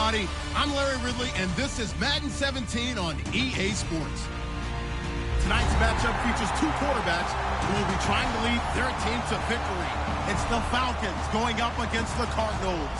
everybody. I'm Larry Ridley, and this is Madden 17 on EA Sports. Tonight's matchup features two quarterbacks who will be trying to lead their team to victory. It's the Falcons going up against the Cardinals.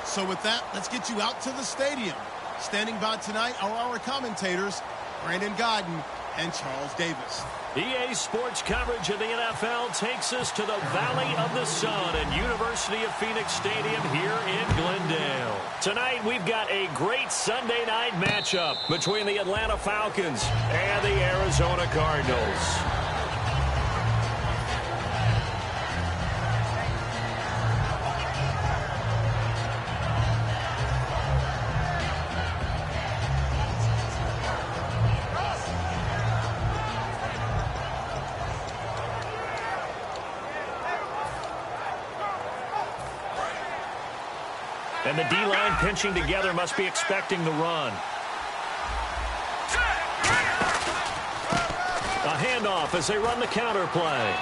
So with that, let's get you out to the stadium. Standing by tonight are our commentators, Brandon Godden and Charles Davis. EA Sports coverage of the NFL takes us to the Valley of the Sun at University of Phoenix Stadium here in Glendale. Tonight we've got a great Sunday night matchup between the Atlanta Falcons and the Arizona Cardinals. And the D-line pinching together must be expecting the run. A handoff as they run the counter play.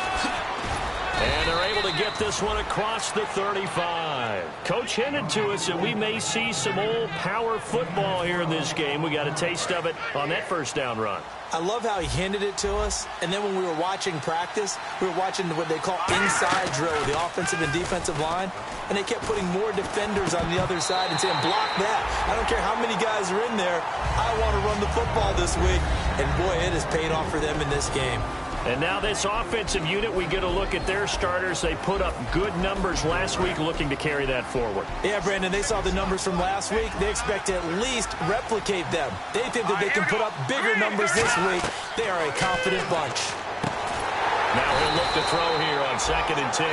And they're able to get this one across the 35. Coach hinted to us that we may see some old power football here in this game. We got a taste of it on that first down run. I love how he hinted it to us, and then when we were watching practice, we were watching what they call inside drill with the offensive and defensive line, and they kept putting more defenders on the other side and saying, block that. I don't care how many guys are in there. I want to run the football this week, and boy, it has paid off for them in this game. And now this offensive unit, we get a look at their starters. They put up good numbers last week, looking to carry that forward. Yeah, Brandon, they saw the numbers from last week. They expect to at least replicate them. They think that they can put up bigger numbers this week. They are a confident bunch. Now he'll look to throw here on 2nd and 10.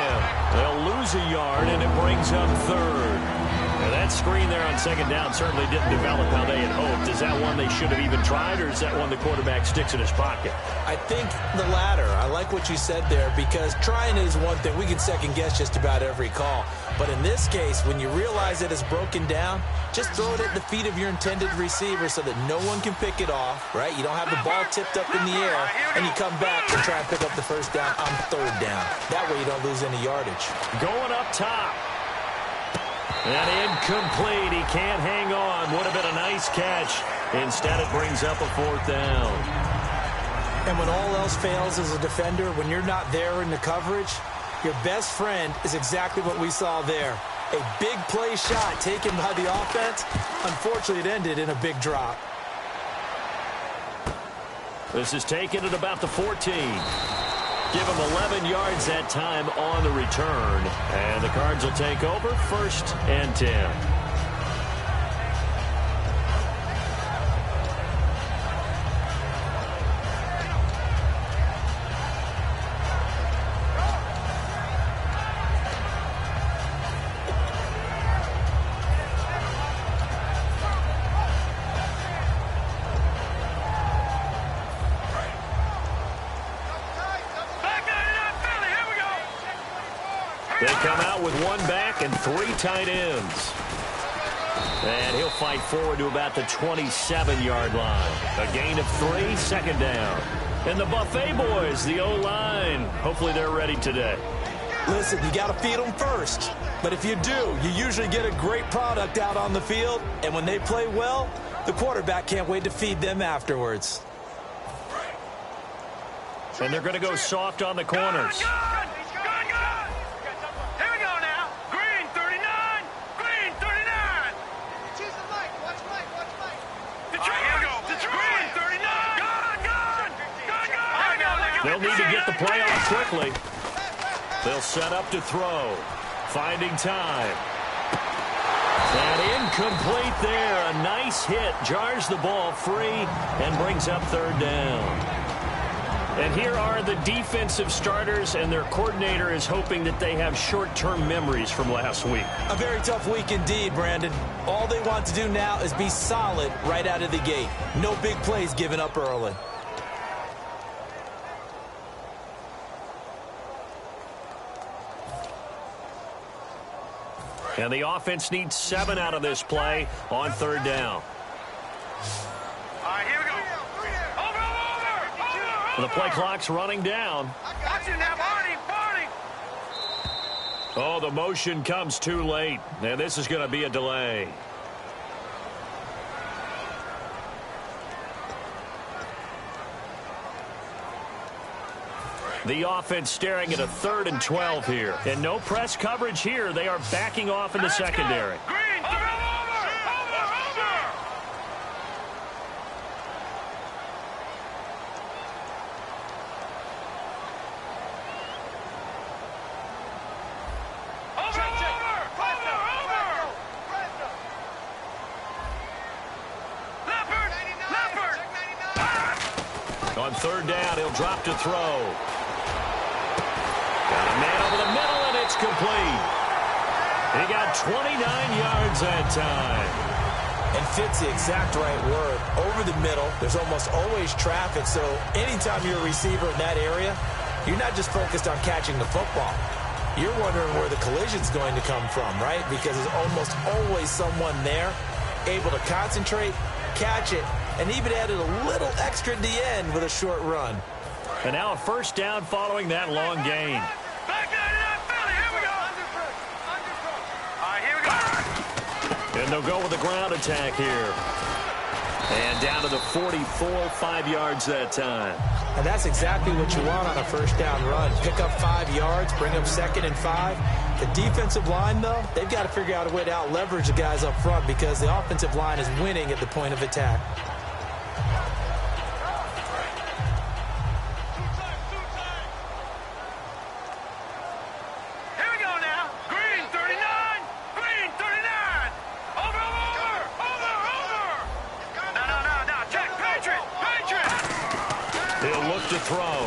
They'll lose a yard, and it brings up 3rd. Now that screen there on 2nd down certainly didn't develop how they had hoped. Is that one they should have even tried, or is that one the quarterback sticks in his pocket? I think the latter. I like what you said there, because trying is one thing. We can second-guess just about every call. But in this case, when you realize it is broken down, just throw it at the feet of your intended receiver so that no one can pick it off, right? You don't have the ball tipped up in the air, and you come back and try and pick up the first down on 3rd down. That way you don't lose any yardage. Going up top. And incomplete. He can't hang on. Would have been a nice catch. Instead, it brings up a 4th down. And when all else fails as a defender, when you're not there in the coverage, your best friend is exactly what we saw there. A big play shot taken by the offense. Unfortunately, it ended in a big drop. This is taken at about the 14. Give him 11 yards that time on the return. And the Cards will take over 1st and 10. They come out with 1 back and 3 tight ends. And he'll fight forward to about the 27-yard line. A gain of 3, 2nd down. And the Buffet boys, the O-line, hopefully they're ready today. Listen, you got to feed them first. But if you do, you usually get a great product out on the field. And when they play well, the quarterback can't wait to feed them afterwards. And they're going to go soft on the corners. They'll need to get the play off quickly. They'll set up to throw. Finding time. And incomplete there. A nice hit. Jars the ball free and brings up 3rd down. And here are the defensive starters, and their coordinator is hoping that they have short-term memories from last week. A very tough week indeed, Brandon. All they want to do now is be solid right out of the gate. No big plays given up early. And the offense needs 7 out of this play on 3rd down. All right, here we go. Over. The play clock's running down. Watch it now, Barney. Oh, the motion comes too late, and this is going to be a delay. The offense staring at a 3rd and 12 here. And no press coverage here. They are backing off in the secondary. On 3rd down, he'll drop to throw. Got a man over the middle, and it's complete. He got 29 yards that time. And fits the exact right word. Over the middle, there's almost always traffic, so anytime you're a receiver in that area, you're not just focused on catching the football. You're wondering where the collision's going to come from, right? Because there's almost always someone there able to concentrate, catch it, and even added a little extra at the end with a short run. And now a 1st down following that long gain. Back out of that belly. Here we go. All right, here we go. And they'll go with the ground attack here. And down to the 44, 5 yards that time. And that's exactly what you want on a 1st down run. Pick up 5 yards, bring up 2nd and 5. The defensive line, though, they've got to figure out a way to out-leverage the guys up front because the offensive line is winning at the point of attack. Throw.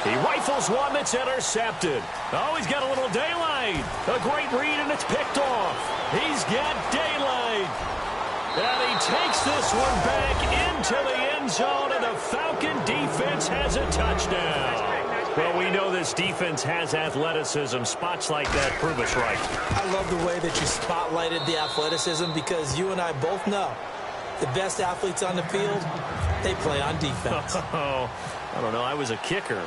He rifles one that's intercepted. Oh, he's got a little daylight. A great read, and it's picked off. He's got daylight. And he takes this one back into the end zone, and the Falcon defense has a touchdown. Well, we know this defense has athleticism. Spots like that prove us right. I love the way that you spotlighted the athleticism because you and I both know the best athletes on the field, they play on defense. Oh, I don't know. I was a kicker.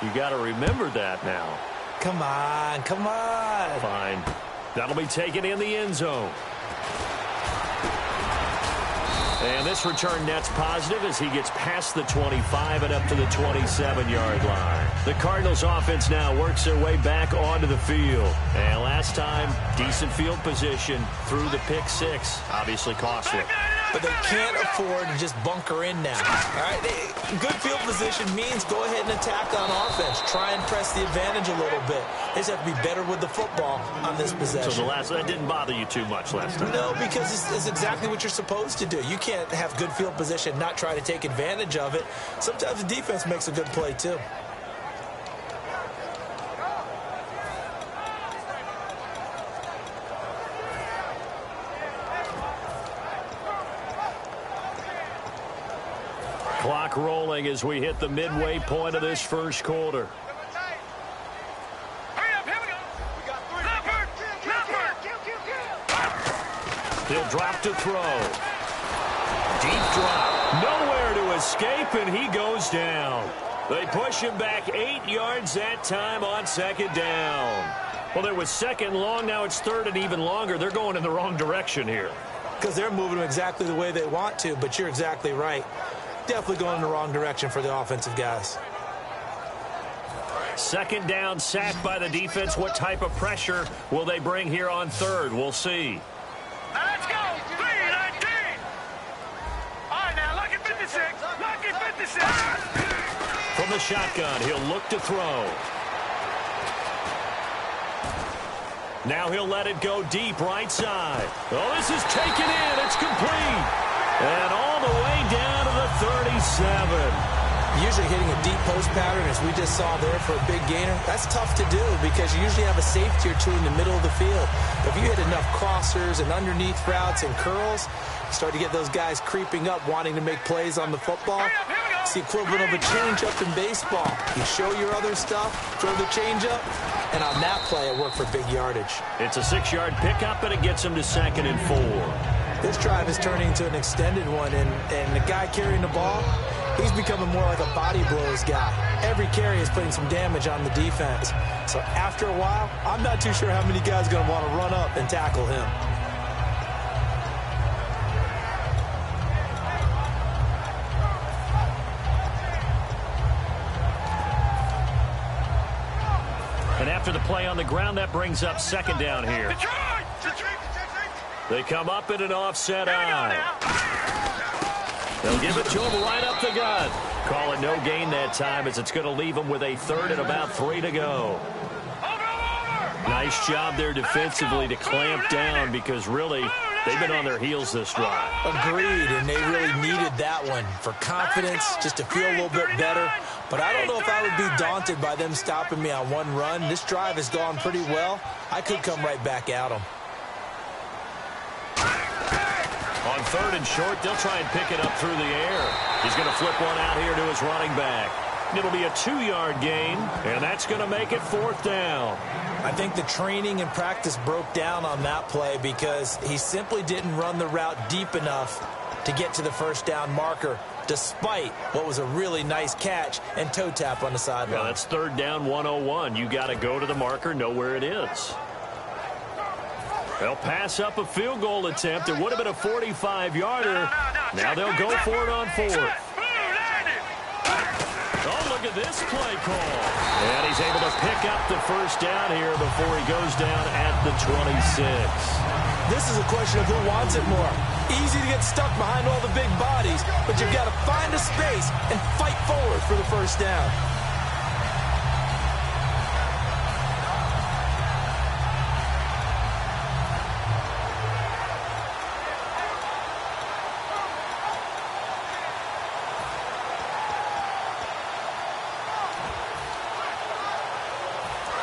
You got to remember that now. Come on, come on. Fine. That'll be taken in the end zone. And this return net's positive as he gets past the 25 and up to the 27-yard line. The Cardinals offense now works their way back onto the field. And last time, decent field position through the pick 6. Obviously costly. But they can't afford to just bunker in now. All right, good field position means go ahead and attack on offense. Try and press the advantage a little bit. They just have to be better with the football on this possession. So that didn't bother you too much last time? No, because it's exactly what you're supposed to do. You can't have good field position, not try to take advantage of it. Sometimes the defense makes a good play too. Clock rolling as we hit the midway point of this first quarter. He'll drop to throw. Deep drop. Nowhere to escape, and he goes down. They push him back 8 yards that time on 2nd down. Well, it was 2nd long. Now it's 3rd and even longer. They're going in the wrong direction here. Because they're moving them exactly the way they want to, but you're exactly right. Definitely going in the wrong direction for the offensive guys. 2nd down, sacked by the defense. What type of pressure will they bring here on 3rd? We'll see. Let's go. 3-19. All right, now, lucky 56. Lucky 56. From the shotgun, he'll look to throw. Now he'll let it go deep right side. Oh, this is taken in. It's complete. And all the way down to the 37. Usually hitting a deep post pattern, as we just saw there for a big gainer, that's tough to do because you usually have a safety or two in the middle of the field. If you hit enough crossers and underneath routes and curls, you start to get those guys creeping up, wanting to make plays on the football. It's the equivalent of a changeup in baseball. You show your other stuff, throw the changeup, and on that play, it worked for big yardage. It's a 6-yard pickup, and it gets him to 2nd and 4. This drive is turning into an extended one, and the guy carrying the ball, he's becoming more like a body blows guy. Every carry is putting some damage on the defense. So after a while, I'm not too sure how many guys are going to want to run up and tackle him. And after the play on the ground, that brings up second down here. They come up in an offset eye. They'll give it to him right up the gut. Call it no gain that time as it's going to leave him with a third and about 3 to go. Nice job there defensively to clamp down because really they've been on their heels this drive. Agreed, and they really needed that one for confidence, just to feel a little bit better. But I don't know if I would be daunted by them stopping me on one run. This drive has gone pretty well. I could come right back at them. On third and short, they'll try and pick it up through the air. He's going to flip one out here to his running back. It'll be a 2-yard gain, and that's going to make it 4th down. I think the training and practice broke down on that play because he simply didn't run the route deep enough to get to the first down marker, despite what was a really nice catch and toe tap on the sideline. Yeah, that's 3rd down 101. You got to go to the marker, know where it is. They'll pass up a field goal attempt. It would have been a 45-yarder. Now they'll go for it on 4th. Oh, look at this play call. And he's able to pick up the first down here before he goes down at the 26. This is a question of who wants it more. Easy to get stuck behind all the big bodies, but you've got to find a space and fight forward for the first down.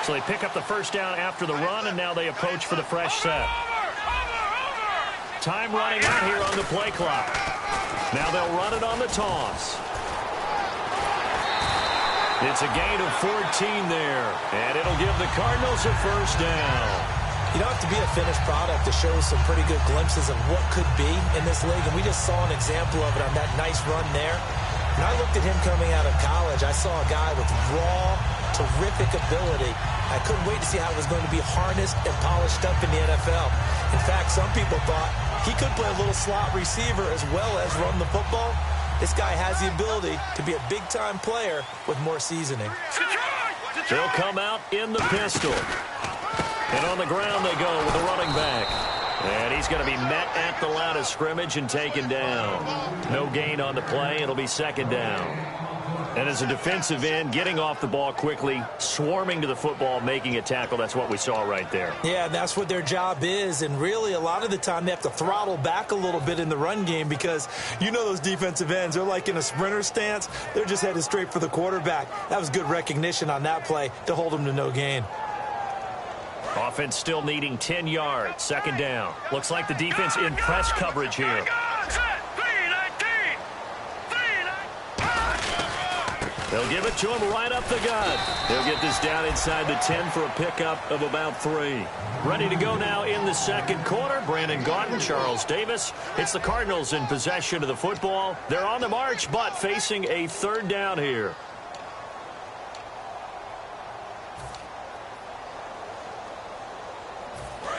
So they pick up the first down after the run, and now they approach for the fresh set. Time running out here on the play clock. Now they'll run it on the toss. It's a gain of 14 there, and it'll give the Cardinals a first down. You don't have to be a finished product to show some pretty good glimpses of what could be in this league, and we just saw an example of it on that nice run there. When I looked at him coming out of college, I saw a guy with raw, terrific ability. I couldn't wait to see how it was going to be harnessed and polished up in the NFL. In fact, some people thought he could play a little slot receiver as well as run the football. This guy has the ability to be a big-time player with more seasoning. They'll come out in the pistol. And on the ground they go with the running back. And he's going to be met at the line of scrimmage and taken down. No gain on the play. It'll be second down. And as a defensive end, getting off the ball quickly, swarming to the football, making a tackle, that's what we saw right there. Yeah, that's what their job is. And really, a lot of the time, they have to throttle back a little bit in the run game because you know those defensive ends, they're like in a sprinter stance. They're just headed straight for the quarterback. That was good recognition on that play to hold them to no gain. Offense still needing 10 yards. Second down. Looks like the defense in press coverage here. They'll give it to him right up the gut. They'll get this down inside the 10 for a pickup of about 3. Ready to go now in the second quarter. Brandon Gaudin, Charles Davis. It's the Cardinals in possession of the football. They're on the march, but facing a third down here.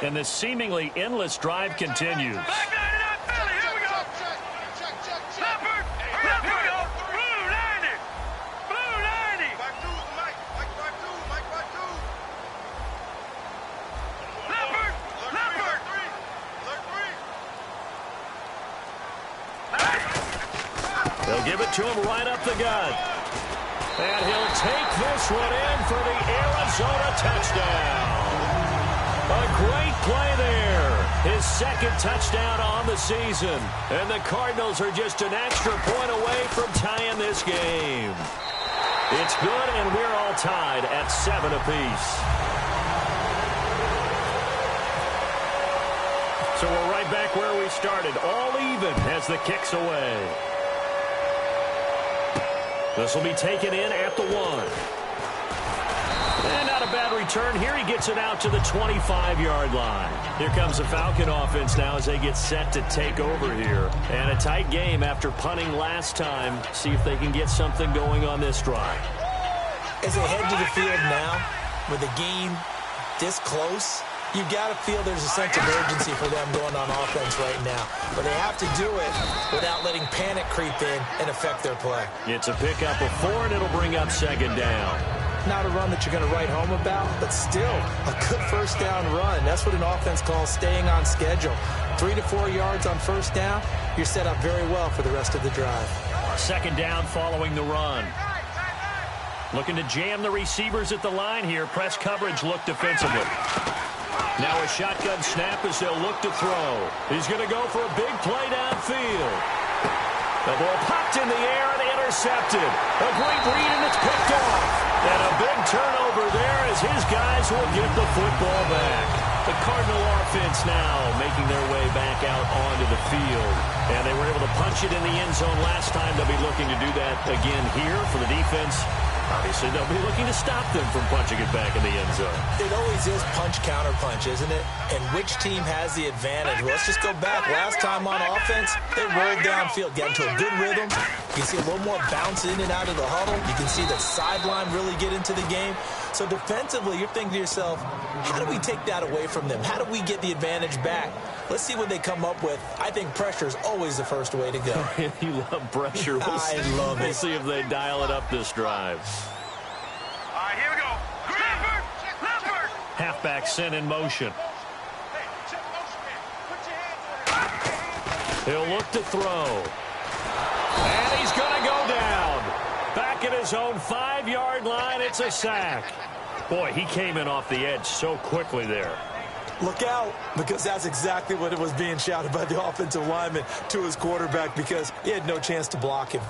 And this seemingly endless drive continues. They'll give it to him right up the gut. And he'll take this one in for the Arizona touchdown. A great play there. His second touchdown on the season. And the Cardinals are just an extra point away from tying this game. It's good, and we're all tied at 7 apiece. So we're right back where we started, all even as the kick's away. This will be taken in at the 1. And not a bad return here. He gets it out to the 25-yard line. Here comes the Falcon offense now as they get set to take over here. And a tight game after punting last time. See if they can get something going on this drive. As they head to the field now, with the game this close, you got to feel there's a sense of urgency for them going on offense right now. But they have to do it without letting panic creep in and affect their play. It's a pickup of 4, and it'll bring up second down. Not a run that you're going to write home about, but still a good first down run. That's what an offense calls staying on schedule. 3 to 4 yards on first down, you're set up very well for the rest of the drive. Second down following the run. Looking to jam the receivers at the line here. Press coverage look defensively. Now a shotgun snap as they'll look to throw. He's going to go for a big play downfield. The ball popped in the air and intercepted. A great read, and it's picked off. And a big turnover there as his guys will get the football back. The Cardinal offense now making their way back out onto the field. And they were able to punch it in the end zone last time. They'll be looking to do that again here for the defense. Obviously, they'll be looking to stop them from punching it back in the end zone. It always is punch-counter-punch, isn't it? And which team has the advantage? Well, let's just go back. Last time on offense, they rolled downfield, get into a good rhythm. You can see a little more bounce in and out of the huddle. You can see the sideline really get into the game. So defensively, you're thinking to yourself, how do we take that away from them? How do we get the advantage back? Let's see what they come up with. I think pressure is always the first way to go. You love pressure. I love it. We'll see if they dial it up this drive. All right, here we go. Leopard! Halfback sent in motion. He'll look to throw. And he's going to go down. Back at his own 5-yard line, it's a sack. Boy, he came in off the edge so quickly there. Look out, because that's exactly what it was being shouted by the offensive lineman to his quarterback, because he had no chance to block him.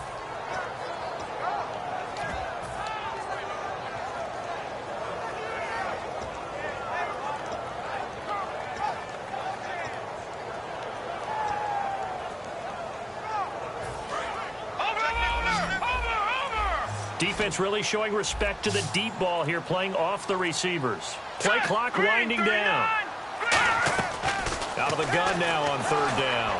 Defense really showing respect to the deep ball here, playing off the receivers. Play clock winding down. Out of the gun now on third down.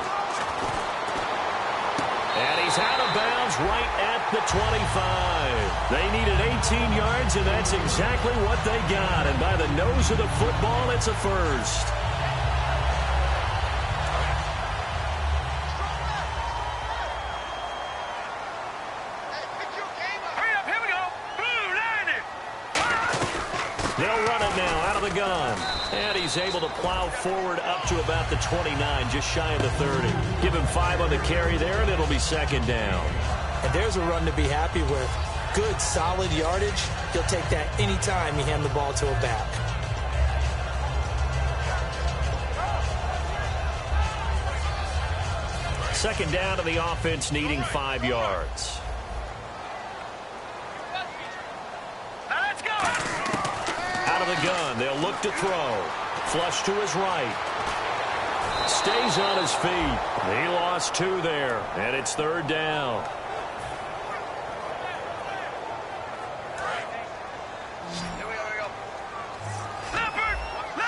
And he's out of bounds right at the 25. They needed 18 yards, and that's exactly what they got. And by the nose of the football, it's a first. They'll run it now out of the gun. And he's able to plow forward up to about the 29, just shy of the 30. Give him 5 on the carry there, and it'll be second down. And there's a run to be happy with. Good, solid yardage. He'll take that anytime you hand the ball to a back. Second down to the offense, needing 5 yards. Out of the gun, they'll look to throw. Flush to his right. Stays on his feet. He lost 2 there, and it's third down.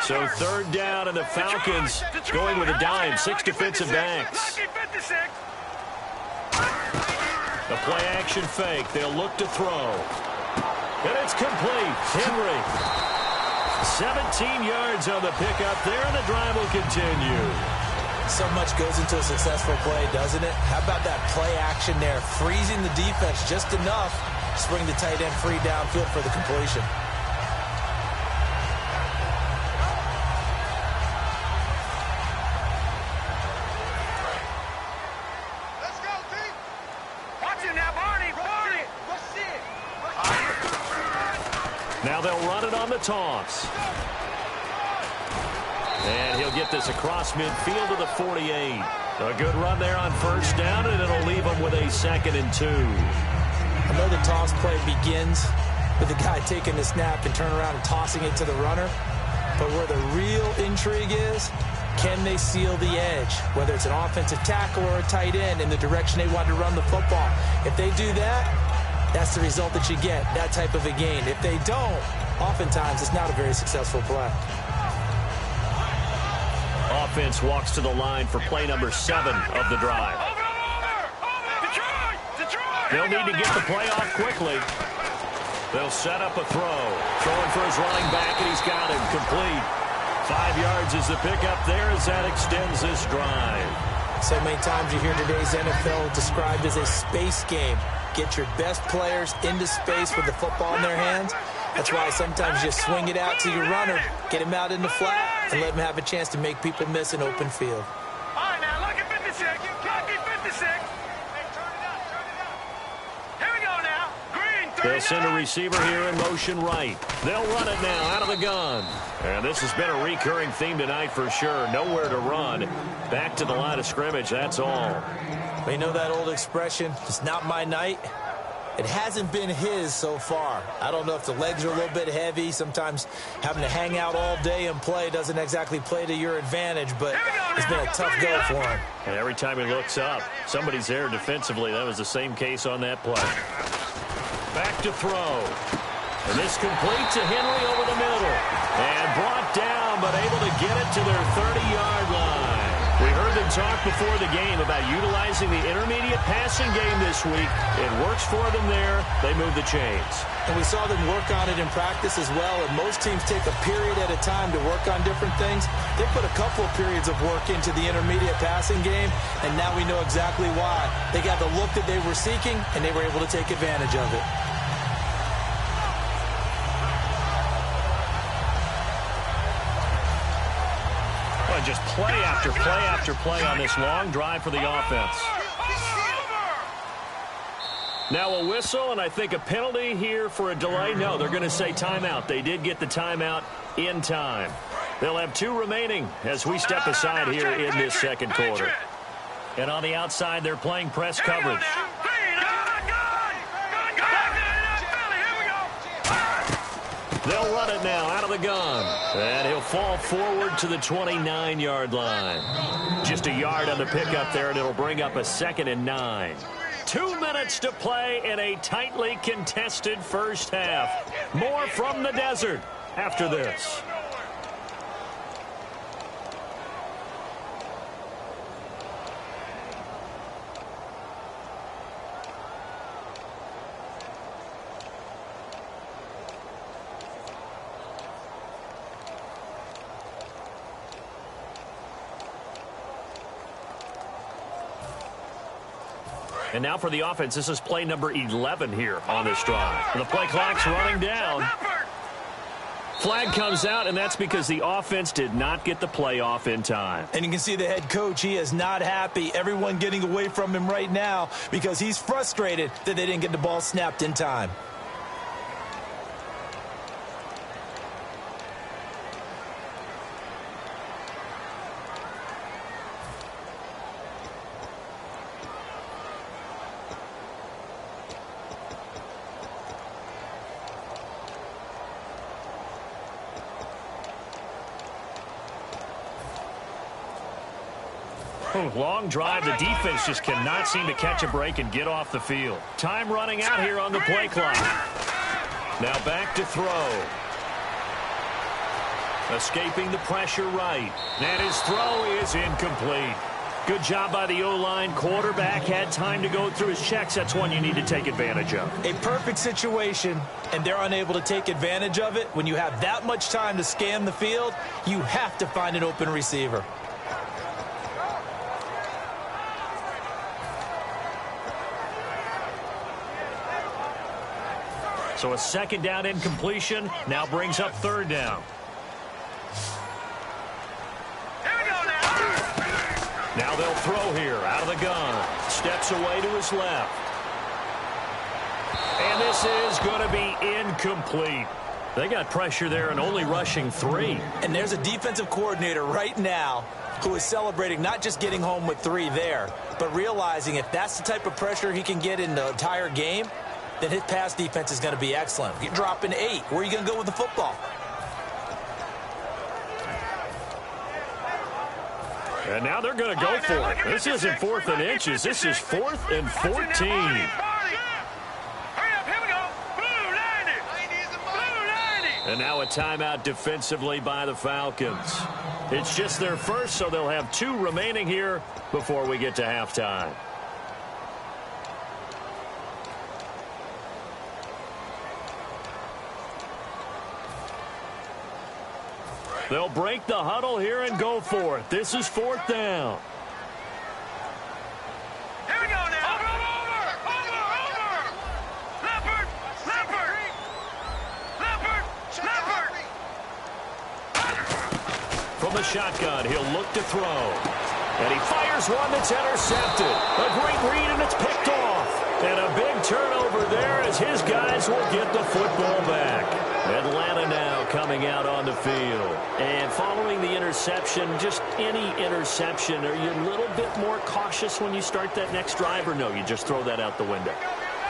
So third down, and the Falcons going with a dime. 6 defensive backs. The play action fake. They'll look to throw. And it's complete. Henry. 17 yards on the pickup there, and the drive will continue. So much goes into a successful play, doesn't it? How about that play action there? Freezing the defense just enough to bring the tight end free downfield for the completion. Let's go, D. Watch him now, Barney. Let's see it. Now they'll run it on the toss. And he'll get this across midfield to the 48. A good run there on first down, and it'll leave him with a 2nd and 2. I know the toss play begins with the guy taking the snap and turn around and tossing it to the runner. But where the real intrigue is, can they seal the edge? Whether it's an offensive tackle or a tight end in the direction they want to run the football. If they do that, that's the result that you get, that type of a gain. If they don't, oftentimes it's not a very successful play. Offense walks to the line for play number 7 of the drive. They'll need to get the play off quickly. They'll set up a throw. Throwing for his running back, and he's got him complete. 5 yards is the pickup there as that extends this drive. So many times you hear today's NFL described as a space game. Get your best players into space with the football in their hands. That's why sometimes you swing it out to your runner, get him out in the flat, and let him have a chance to make people miss an open field. All right, now, lucky 56. Lucky 56. Here we go now. Green, 39. They'll send a receiver here in motion right. They'll run it now out of the gun. And this has been a recurring theme tonight for sure. Nowhere to run. Back to the line of scrimmage, that's all. Well, you know that old expression, it's not my night? It hasn't been his so far. I don't know if the legs are a little bit heavy. Sometimes having to hang out all day and play doesn't exactly play to your advantage, but it's been a tough go for him. And every time he looks up, somebody's there defensively. That was the same case on that play. Back to throw. And this complete to Henry over the middle. And brought down, but able to get it to their 30-yard line. We heard them talk before the game about utilizing the intermediate passing game this week. It works for them there. They move the chains. And we saw them work on it in practice as well. And most teams take a period at a time to work on different things. They put a couple of periods of work into the intermediate passing game, and now we know exactly why. They got the look that they were seeking, and they were able to take advantage of it. Just play after play after play on this long drive for the offense. Now a whistle, and I think a penalty here for a delay. No, they're going to say timeout. They did get the timeout in time. They'll have 2 remaining as we step aside here in this second quarter. And on the outside, they're playing press coverage. They'll run it now out of the gun. And he'll fall forward to the 29-yard line. Just a yard on the pickup there, and it'll bring up a 2nd and 9. 2 minutes to play in a tightly contested first half. More from the desert after this. And now for the offense, this is play number 11 here on this drive. And the play clock's running down. Flag comes out, and that's because the offense did not get the play off in time. And you can see the head coach, he is not happy. Everyone getting away from him right now because he's frustrated that they didn't get the ball snapped in time. Long drive. The defense just cannot seem to catch a break and get off the field. Time running out here on the play clock. Now back to throw. Escaping the pressure right. And his throw is incomplete. Good job by the O-line. Quarterback had time to go through his checks. That's one you need to take advantage of. A perfect situation, and they're unable to take advantage of it. When you have that much time to scan the field, you have to find an open receiver. So a 2nd down incompletion now brings up 3rd down. Here we go now. Now they'll throw here out of the gun. Steps away to his left. And this is going to be incomplete. They got pressure there and only rushing 3. And there's a defensive coordinator right now who is celebrating not just getting home with 3 there, but realizing if that's the type of pressure he can get in the entire game, then his pass defense is going to be excellent. You're dropping 8. Where are you going to go with the football? And now they're going to go for it. This isn't 4th and inches. This is 4th and 14. And now a timeout defensively by the Falcons. It's just their first, so they'll have 2 remaining here before we get to halftime. They'll break the huddle here and go for it. This is 4th down. Here we go now. Over. Leopard. From the shotgun, he'll look to throw. And he fires one that's intercepted. A great read, and it's picked off. And a big turnover there as his guys will get the football back. Atlanta now coming out on the field. And following the interception, just any interception, are you a little bit more cautious when you start that next drive, or no, you just throw that out the window?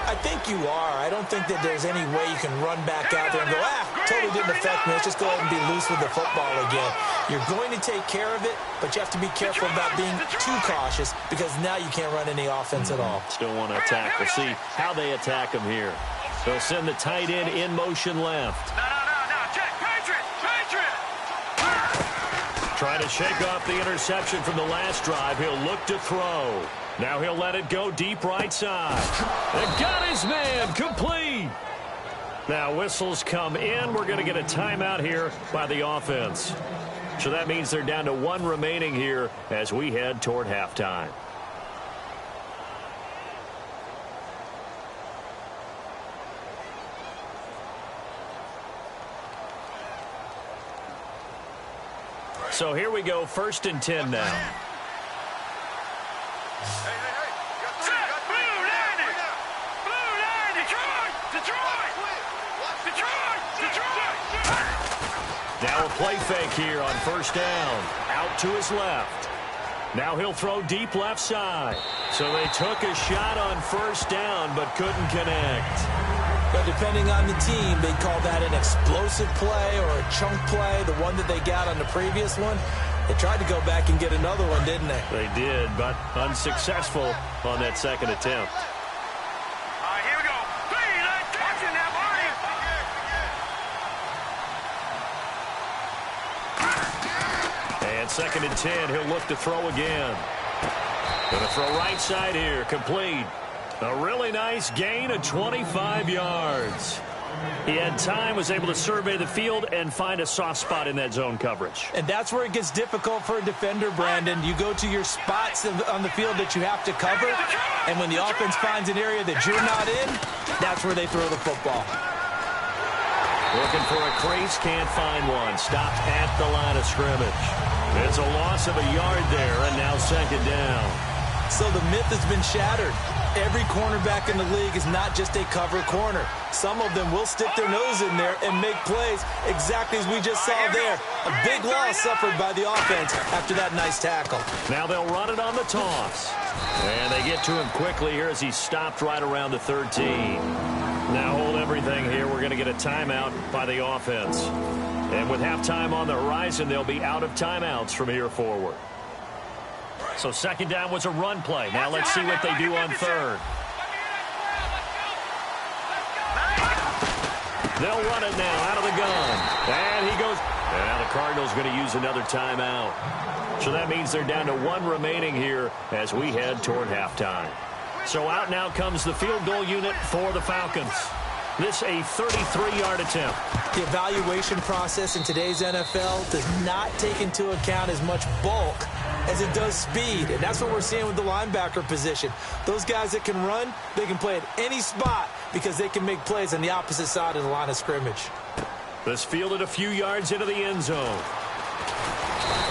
I think you are. I don't think that there's any way you can run back out there and go, totally didn't affect me. Let's just go ahead and be loose with the football again. You're going to take care of it, but you have to be careful about being too cautious because now you can't run any offense at all. Still want to attack. We'll see how they attack him here. They'll send the tight end in motion left. No. Check. Patriot. Trying to shake off the interception from the last drive. He'll look to throw. Now he'll let it go deep right side. And got his man complete. Now whistles come in. We're going to get a timeout here by the offense. So that means they're down to 1 remaining here as we head toward halftime. So here we go, 1st and 10 now. Now a play fake here on 1st down. Out to his left. Now he'll throw deep left side. So they took a shot on 1st down but couldn't connect. But depending on the team, they call that an explosive play or a chunk play, the one that they got on the previous one. They tried to go back and get another one, didn't they? They did, but unsuccessful on that 2nd attempt. All right, here we go. 3, watching now, And 2nd and 10, he'll look to throw again. Going to throw right side here, complete. A really nice gain of 25 yards. He had time, was able to survey the field and find a soft spot in that zone coverage. And that's where it gets difficult for a defender, Brandon. You go to your spots on the field that you have to cover, and when the offense finds an area that you're not in, that's where they throw the football. Looking for a crease, can't find one. Stopped at the line of scrimmage. It's a loss of a yard there, and now 2nd down. So the myth has been shattered. Every cornerback in the league is not just a cover corner. Some of them will stick their nose in there and make plays exactly as we just saw there. A big loss suffered by the offense after that nice tackle. Now they'll run it on the toss. And they get to him quickly here as he stopped right around the 13. Now hold everything here. We're going to get a timeout by the offense. And with halftime on the horizon, they'll be out of timeouts from here forward. So 2nd down was a run play. Now let's see what they do on 3rd. They'll run it now out of the gun. And he goes. And now the Cardinals going to use another timeout. So that means they're down to 1 remaining here as we head toward halftime. So out now comes the field goal unit for the Falcons. This a 33-yard attempt. The evaluation process in today's NFL does not take into account as much bulk as it does speed, and that's what we're seeing with the linebacker position. Those guys that can run, they can play at any spot because they can make plays on the opposite side of the line of scrimmage. This fielded a few yards into the end zone.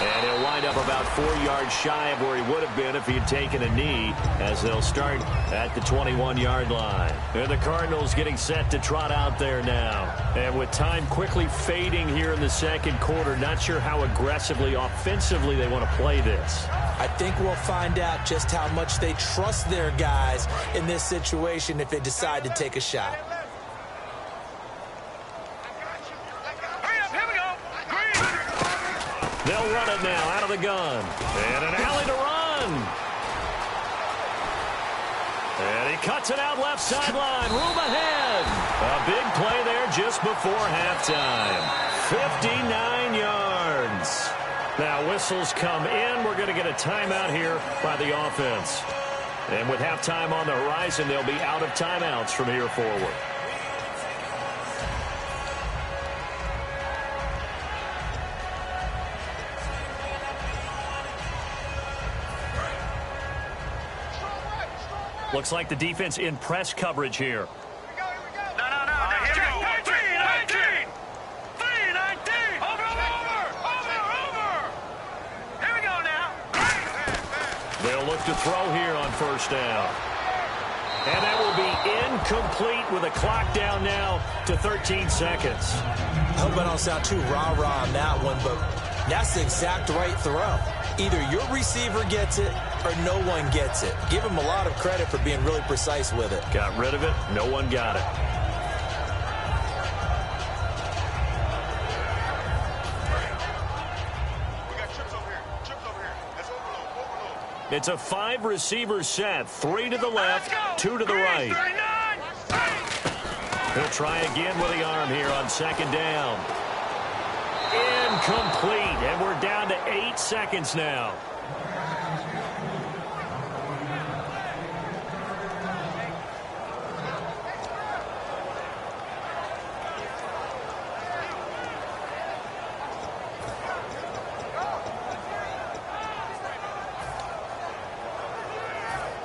And he'll wind up about 4 yards shy of where he would have been if he had taken a knee, as they'll start at the 21-yard line. And the Cardinals getting set to trot out there now. And with time quickly fading here in the 2nd quarter, not sure how aggressively, offensively they want to play this. I think we'll find out just how much they trust their guys in this situation if they decide to take a shot. They'll run it now out of the gun. And an alley to run. And he cuts it out left sideline. Room ahead. A big play there just before halftime. 59 yards. Now whistles come in. We're going to get a timeout here by the offense. And with halftime on the horizon, they'll be out of timeouts from here forward. Looks like the defense in press coverage here. No. Here we go. 319. 319. Over. Here we go now. They'll look to throw here on first down. And that will be incomplete with a clock down now to 13 seconds. I hope I don't sound too rah-rah on that one, but that's the exact right throw. Either your receiver gets it or no one gets it. Give him a lot of credit for being really precise with it. Got rid of it. No one got it. We got trips over here. That's overload. It's a 5-receiver set. 3 to the left, 2 to the right. He'll try again with the arm here on second down. Incomplete, and we're down to 8 seconds now.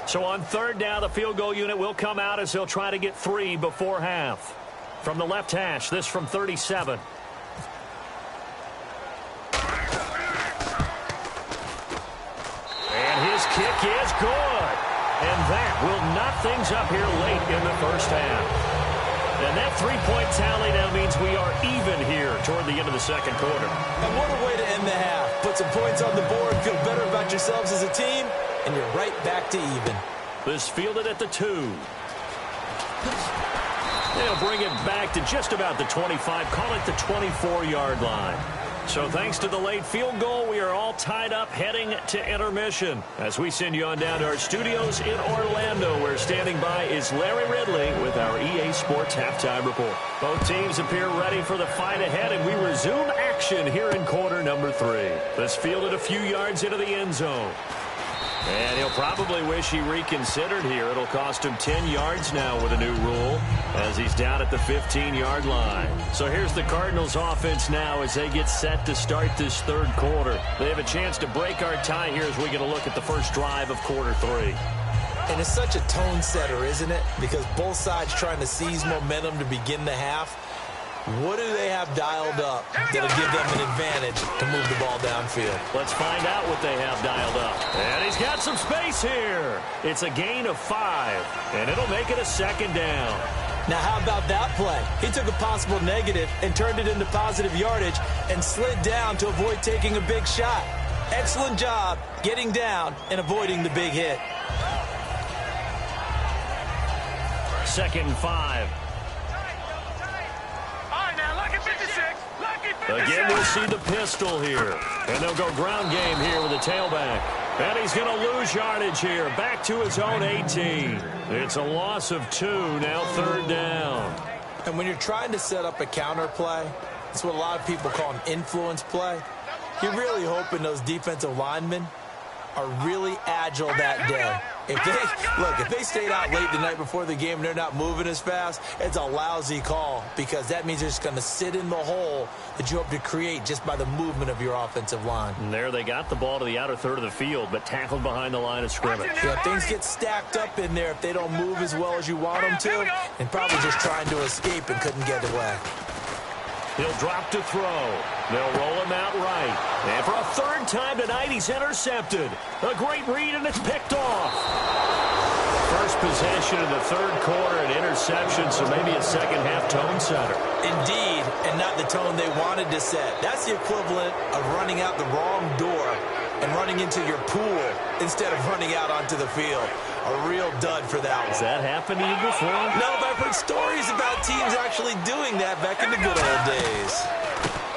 So on third down, the field goal unit will come out as they'll try to get 3 before half. From the left hash, this from 37. Kick is good. And that will knock things up here late in the first half. And that three-point tally now means we are even here toward the end of the second quarter. And what a way to end the half. Put some points on the board, feel better about yourselves as a team, and you're right back to even. This fielded at the 2. They'll bring it back to just about the 25, call it the 24-yard line. So thanks to the late field goal, we are all tied up heading to intermission. As we send you on down to our studios in Orlando, where standing by is Larry Ridley with our EA Sports Halftime Report. Both teams appear ready for the fight ahead, and we resume action here in quarter number 3. This fielded a few yards into the end zone. And he'll probably wish he reconsidered here. It'll cost him 10 yards now with a new rule as he's down at the 15-yard line. So here's the Cardinals offense now as they get set to start this third quarter. They have a chance to break our tie here as we get a look at the first drive of quarter 3. And it's such a tone setter, isn't it? Because both sides trying to seize momentum to begin the half. What do they have dialed up that'll give them an advantage to move the ball downfield? Let's find out what they have dialed up. And he's got some space here. It's a gain of 5, and it'll make it a second down. Now, how about that play? He took a possible negative and turned it into positive yardage and slid down to avoid taking a big shot. Excellent job getting down and avoiding the big hit. Second and 5. Again, we'll see the pistol here. And they'll go ground game here with a tailback. And he's going to lose yardage here. Back to his own 18. It's a loss of 2, now third down. And when you're trying to set up a counter play, it's what a lot of people call an influence play. You're really hoping those defensive linemen are really agile that day. If they stayed out late the night before the game and they're not moving as fast, it's a lousy call because that means they're just going to sit in the hole that you hope to create just by the movement of your offensive line. And there they got the ball to the outer third of the field, but tackled behind the line of scrimmage. Yeah, things get stacked up in there if they don't move as well as you want them to, and probably just trying to escape and couldn't get away. He'll drop to throw. They'll roll him out right. And for a third time tonight, he's intercepted. A great read, and it's picked off. First possession in the third quarter, an interception, so maybe a second-half tone setter. Indeed, and not the tone they wanted to set. That's the equivalent of running out the wrong door and running into your pool instead of running out onto the field. A real dud for that one. Has that happened to you before? No, but I've heard stories about teams actually doing that back in the good old days.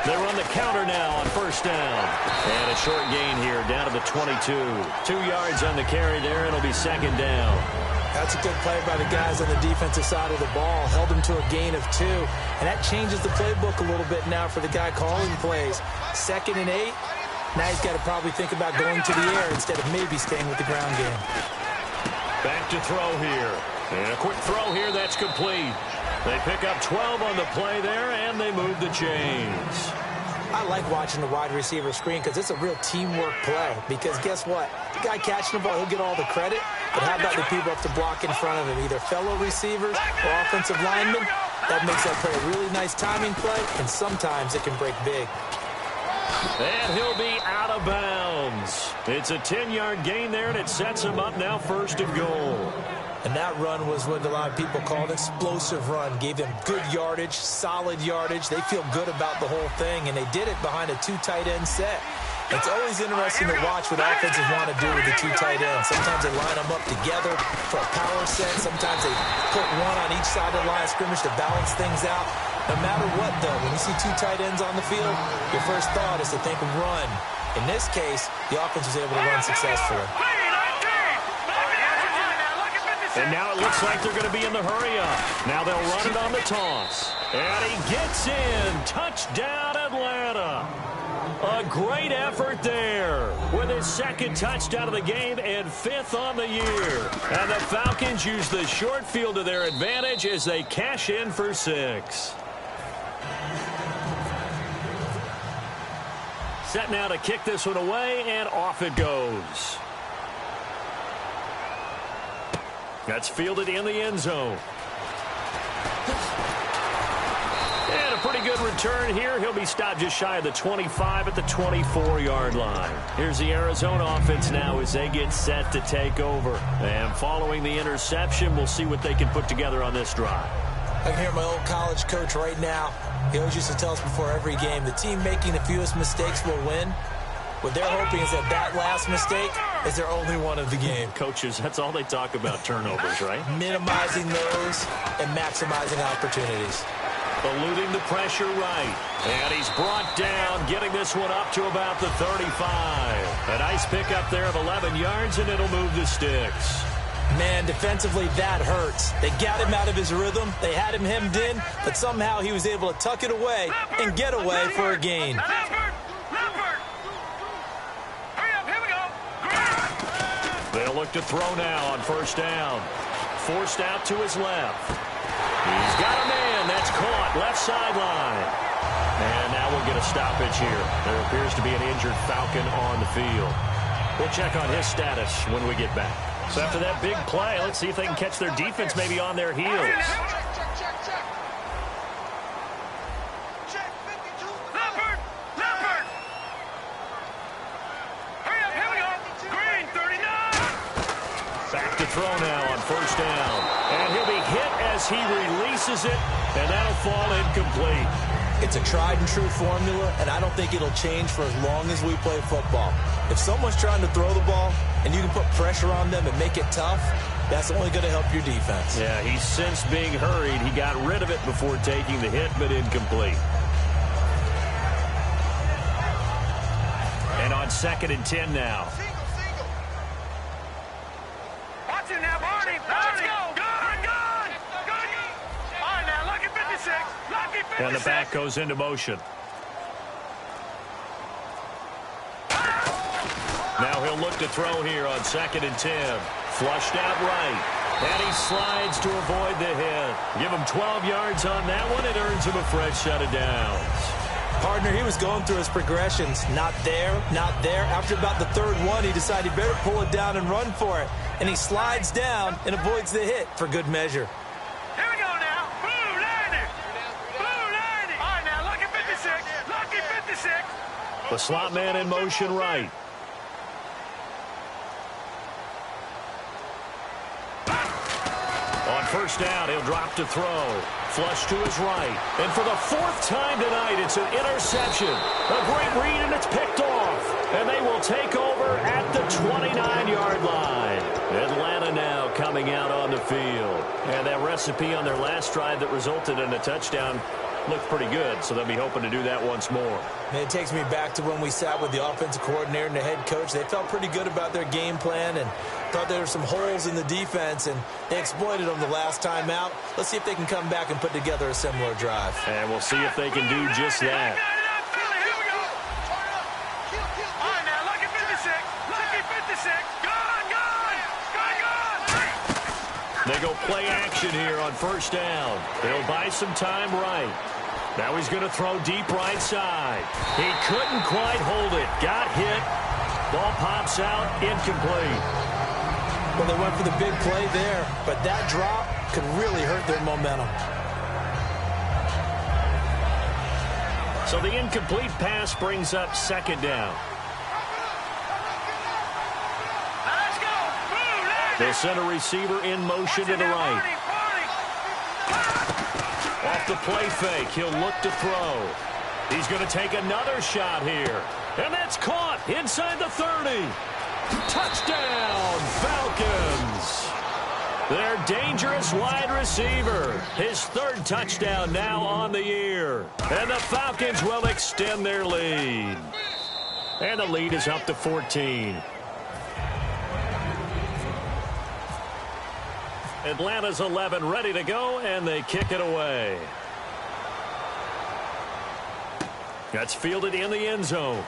They run the counter now on first down. And a short gain here down to the 22. 2 yards on the carry there, and it'll be second down. That's a good play by the guys on the defensive side of the ball. Held them to a gain of 2. And that changes the playbook a little bit now for the guy calling plays. 2nd and 8. Now he's got to probably think about going to the air instead of maybe staying with the ground game. Back to throw here. And a quick throw here that's complete. They pick up 12 on the play there, and they move the chains. I like watching the wide receiver screen because it's a real teamwork play. Because guess what? The guy catching the ball, he'll get all the credit. But how about the people up to block in front of him? Either fellow receivers or offensive linemen. That makes that play a really nice timing play, and sometimes it can break big. And he'll be out of bounds. It's a 10-yard gain there, and it sets him up now 1st and goal. And that run was what a lot of people call an explosive run. Gave them good yardage, solid yardage. They feel good about the whole thing, and they did it behind a 2 tight end set. It's always interesting to watch what offenses want to do with the 2 tight ends. Sometimes they line them up together for a power set. Sometimes they put one on each side of the line of scrimmage to balance things out. No matter what, though, when you see 2 tight ends on the field, your first thought is to think run. In this case, the offense was able to run successfully. And now it looks like they're going to be in the hurry-up. Now they'll run it on the toss. And he gets in. Touchdown, Atlanta. A great effort there with his 2nd touchdown of the game and 5th on the year. And the Falcons use the short field to their advantage as they cash in for 6. Set now to kick this one away, and off it goes. That's fielded in the end zone. And a pretty good return here. He'll be stopped just shy of the 25 at the 24-yard line. Here's the Arizona offense now as they get set to take over. And following the interception, we'll see what they can put together on this drive. I can hear my old college coach right now. He always used to tell us before every game, the team making the fewest mistakes will win. What they're hoping is that last mistake is their only one of the game. Coaches, that's all they talk about, turnovers, right? Minimizing those and maximizing opportunities. Eluding the pressure right. And he's brought down, getting this one up to about the 35. A nice pickup there of 11 yards, and it'll move the sticks. Man, defensively, that hurts. They got him out of his rhythm. They had him hemmed in, but somehow he was able to tuck it away and get away for a gain. They'll look to throw now on first down. Forced out to his left. He's got a man. That's caught. Left sideline. And now we'll get a stoppage here. There appears to be an injured Falcon on the field. We'll check on his status when we get back. So after that big play, let's see if they can catch their defense maybe on their heels. Back to throw now on first down. And he'll be hit as he releases it, and that'll fall incomplete. It's a tried-and-true formula, and I don't think it'll change for as long as we play football. If someone's trying to throw the ball and you can put pressure on them and make it tough, that's only going to help your defense. Yeah, he's since being hurried. He got rid of it before taking the hit, but incomplete. And on 2nd and 10 now. Watch it now, Barney. Let's go. Good. All right, now, lucky 56. Lucky 56. And the back goes into motion. Now he'll look to throw here on 2nd and 10. Flushed out right. And he slides to avoid the hit. Give him 12 yards on that one. It earns him a fresh set of downs. Partner, he was going through his progressions. Not there, not there. After about the 3rd one, he decided he better pull it down and run for it. And he slides down and avoids the hit for good measure. Here we go now. Blue 90. Blue 90. All right, now, lucky 56. Lucky 56. The slot man in motion right. On first down, he'll drop to throw. Flush to his right. And for the 4th time tonight, it's an interception. A great read, and it's picked off. And they will take over at the 29-yard line. Atlanta now coming out on the field. And that recipe on their last drive that resulted in a touchdown looked pretty good, so they'll be hoping to do that once more. Man, it takes me back to when we sat with the offensive coordinator and the head coach. They felt pretty good about their game plan and thought there were some holes in the defense, and they exploited them the last time out. Let's see if they can come back and put together a similar drive. And we'll see if they can do just that. They go play action here on first down. They'll buy some time right. Now he's going to throw deep right side. He couldn't quite hold it. Got hit. Ball pops out. Incomplete. Well, they went for the big play there, but that drop could really hurt their momentum. So the incomplete pass brings up second down. They'll send a receiver in motion to the right. Off the play fake, he'll look to throw. He's going to take another shot here. And that's caught inside the 30. Touchdown, Falcons. Their dangerous wide receiver. His third touchdown now on the year. And the Falcons will extend their lead. And the lead is up to 14. Atlanta's 11 ready to go, and they kick it away. That's fielded in the end zone.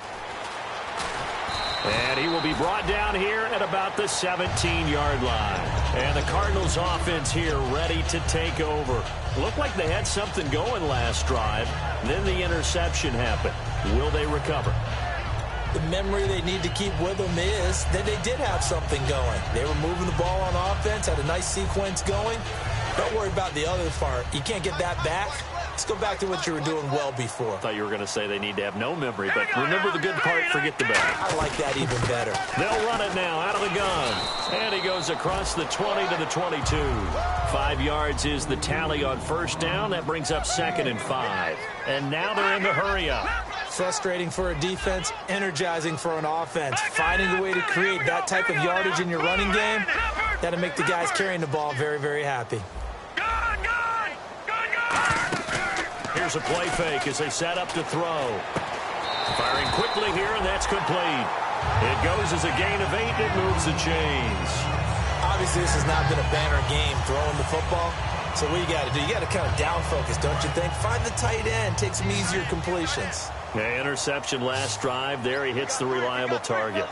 And he will be brought down here at about the 17-yard line. And the Cardinals offense here ready to take over. Looked like they had something going last drive. Then the interception happened. Will they recover? The memory they need to keep with them is that they did have something going. They were moving the ball on offense, had a nice sequence going. Don't worry about the other part. You can't get that back. Let's go back to what you were doing well before. I thought you were going to say they need to have no memory, but remember the good part, forget the bad. I like that even better. They'll run it now out of the gun. And he goes across the 20 to the 22. 5 yards is the tally on first down. That brings up 2nd and 5. And now they're in the hurry-up. Frustrating for a defense, energizing for an offense. Finding a way to create that type of yardage in your running game, that'll make the guys carrying the ball very, very happy. Here's a play fake as they set up to throw. Firing quickly here, and that's complete. It goes as a gain of 8. It moves the chains. Obviously, this has not been a banner game throwing the football. So what you got to do, you got to kind of down focus, don't you think? Find the tight end, take some easier completions. Yeah, interception last drive. There he hits the reliable target.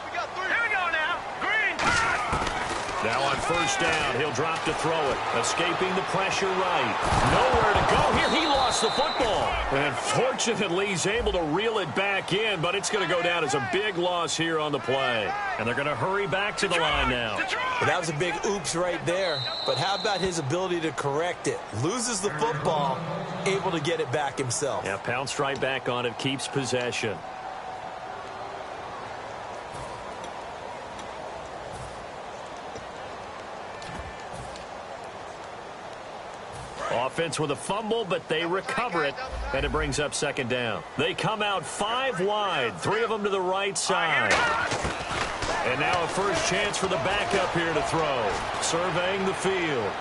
Now on first down, he'll drop to throw it. Escaping the pressure right. Nowhere to go here. He lost the football. And fortunately, he's able to reel it back in, but it's going to go down as a big loss here on the play. And they're going to hurry back to the line now. Well, that was a big oops right there. But how about his ability to correct it? Loses the football, able to get it back himself. Yeah, pounced right back on it, keeps possession. Offense with a fumble, but they recover it, and it brings up second down. They come out 5 wide, 3 of them to the right side. And now a first chance for the backup here to throw. Surveying the field.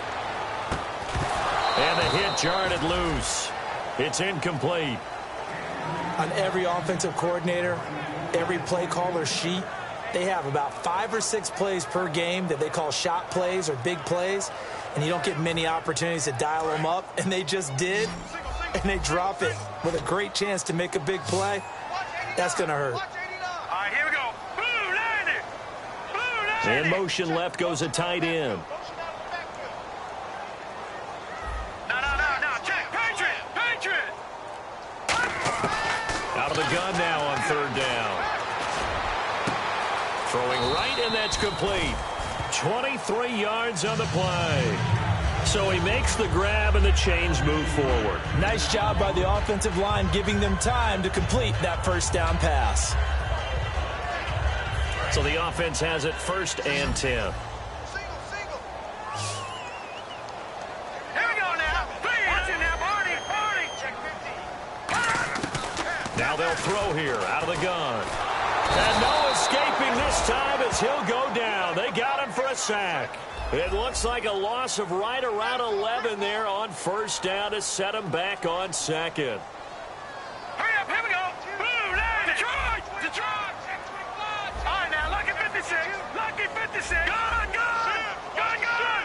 And the hit jarred it loose. It's incomplete. On every offensive coordinator, every play caller sheet, they have about 5 or 6 plays per game that they call shot plays or big plays. And you don't get many opportunities to dial them up, and they just did, and they drop it with a great chance to make a big play. That's going to hurt. All right, here we go. Blue landed. In motion left goes a tight end. No. Check. Patriot. Out of the gun now on third down. Throwing right, and that's complete. 23 yards on the play. So he makes the grab, and the chains move forward. Nice job by the offensive line, giving them time to complete that first down pass. So the offense has it 1st and 10. Here we go now. Watch it now, Barney. Check 50. Now they'll throw here out of the gun. And no escaping this time as he'll go down. They got him for a sack. It looks like a loss of right around 11 there on first down to set him back on second. Hurry up, here we go. Blue line. Detroit. Detroit. All right, now, lucky 56. Lucky 56. Gun, gun. Gun, gun.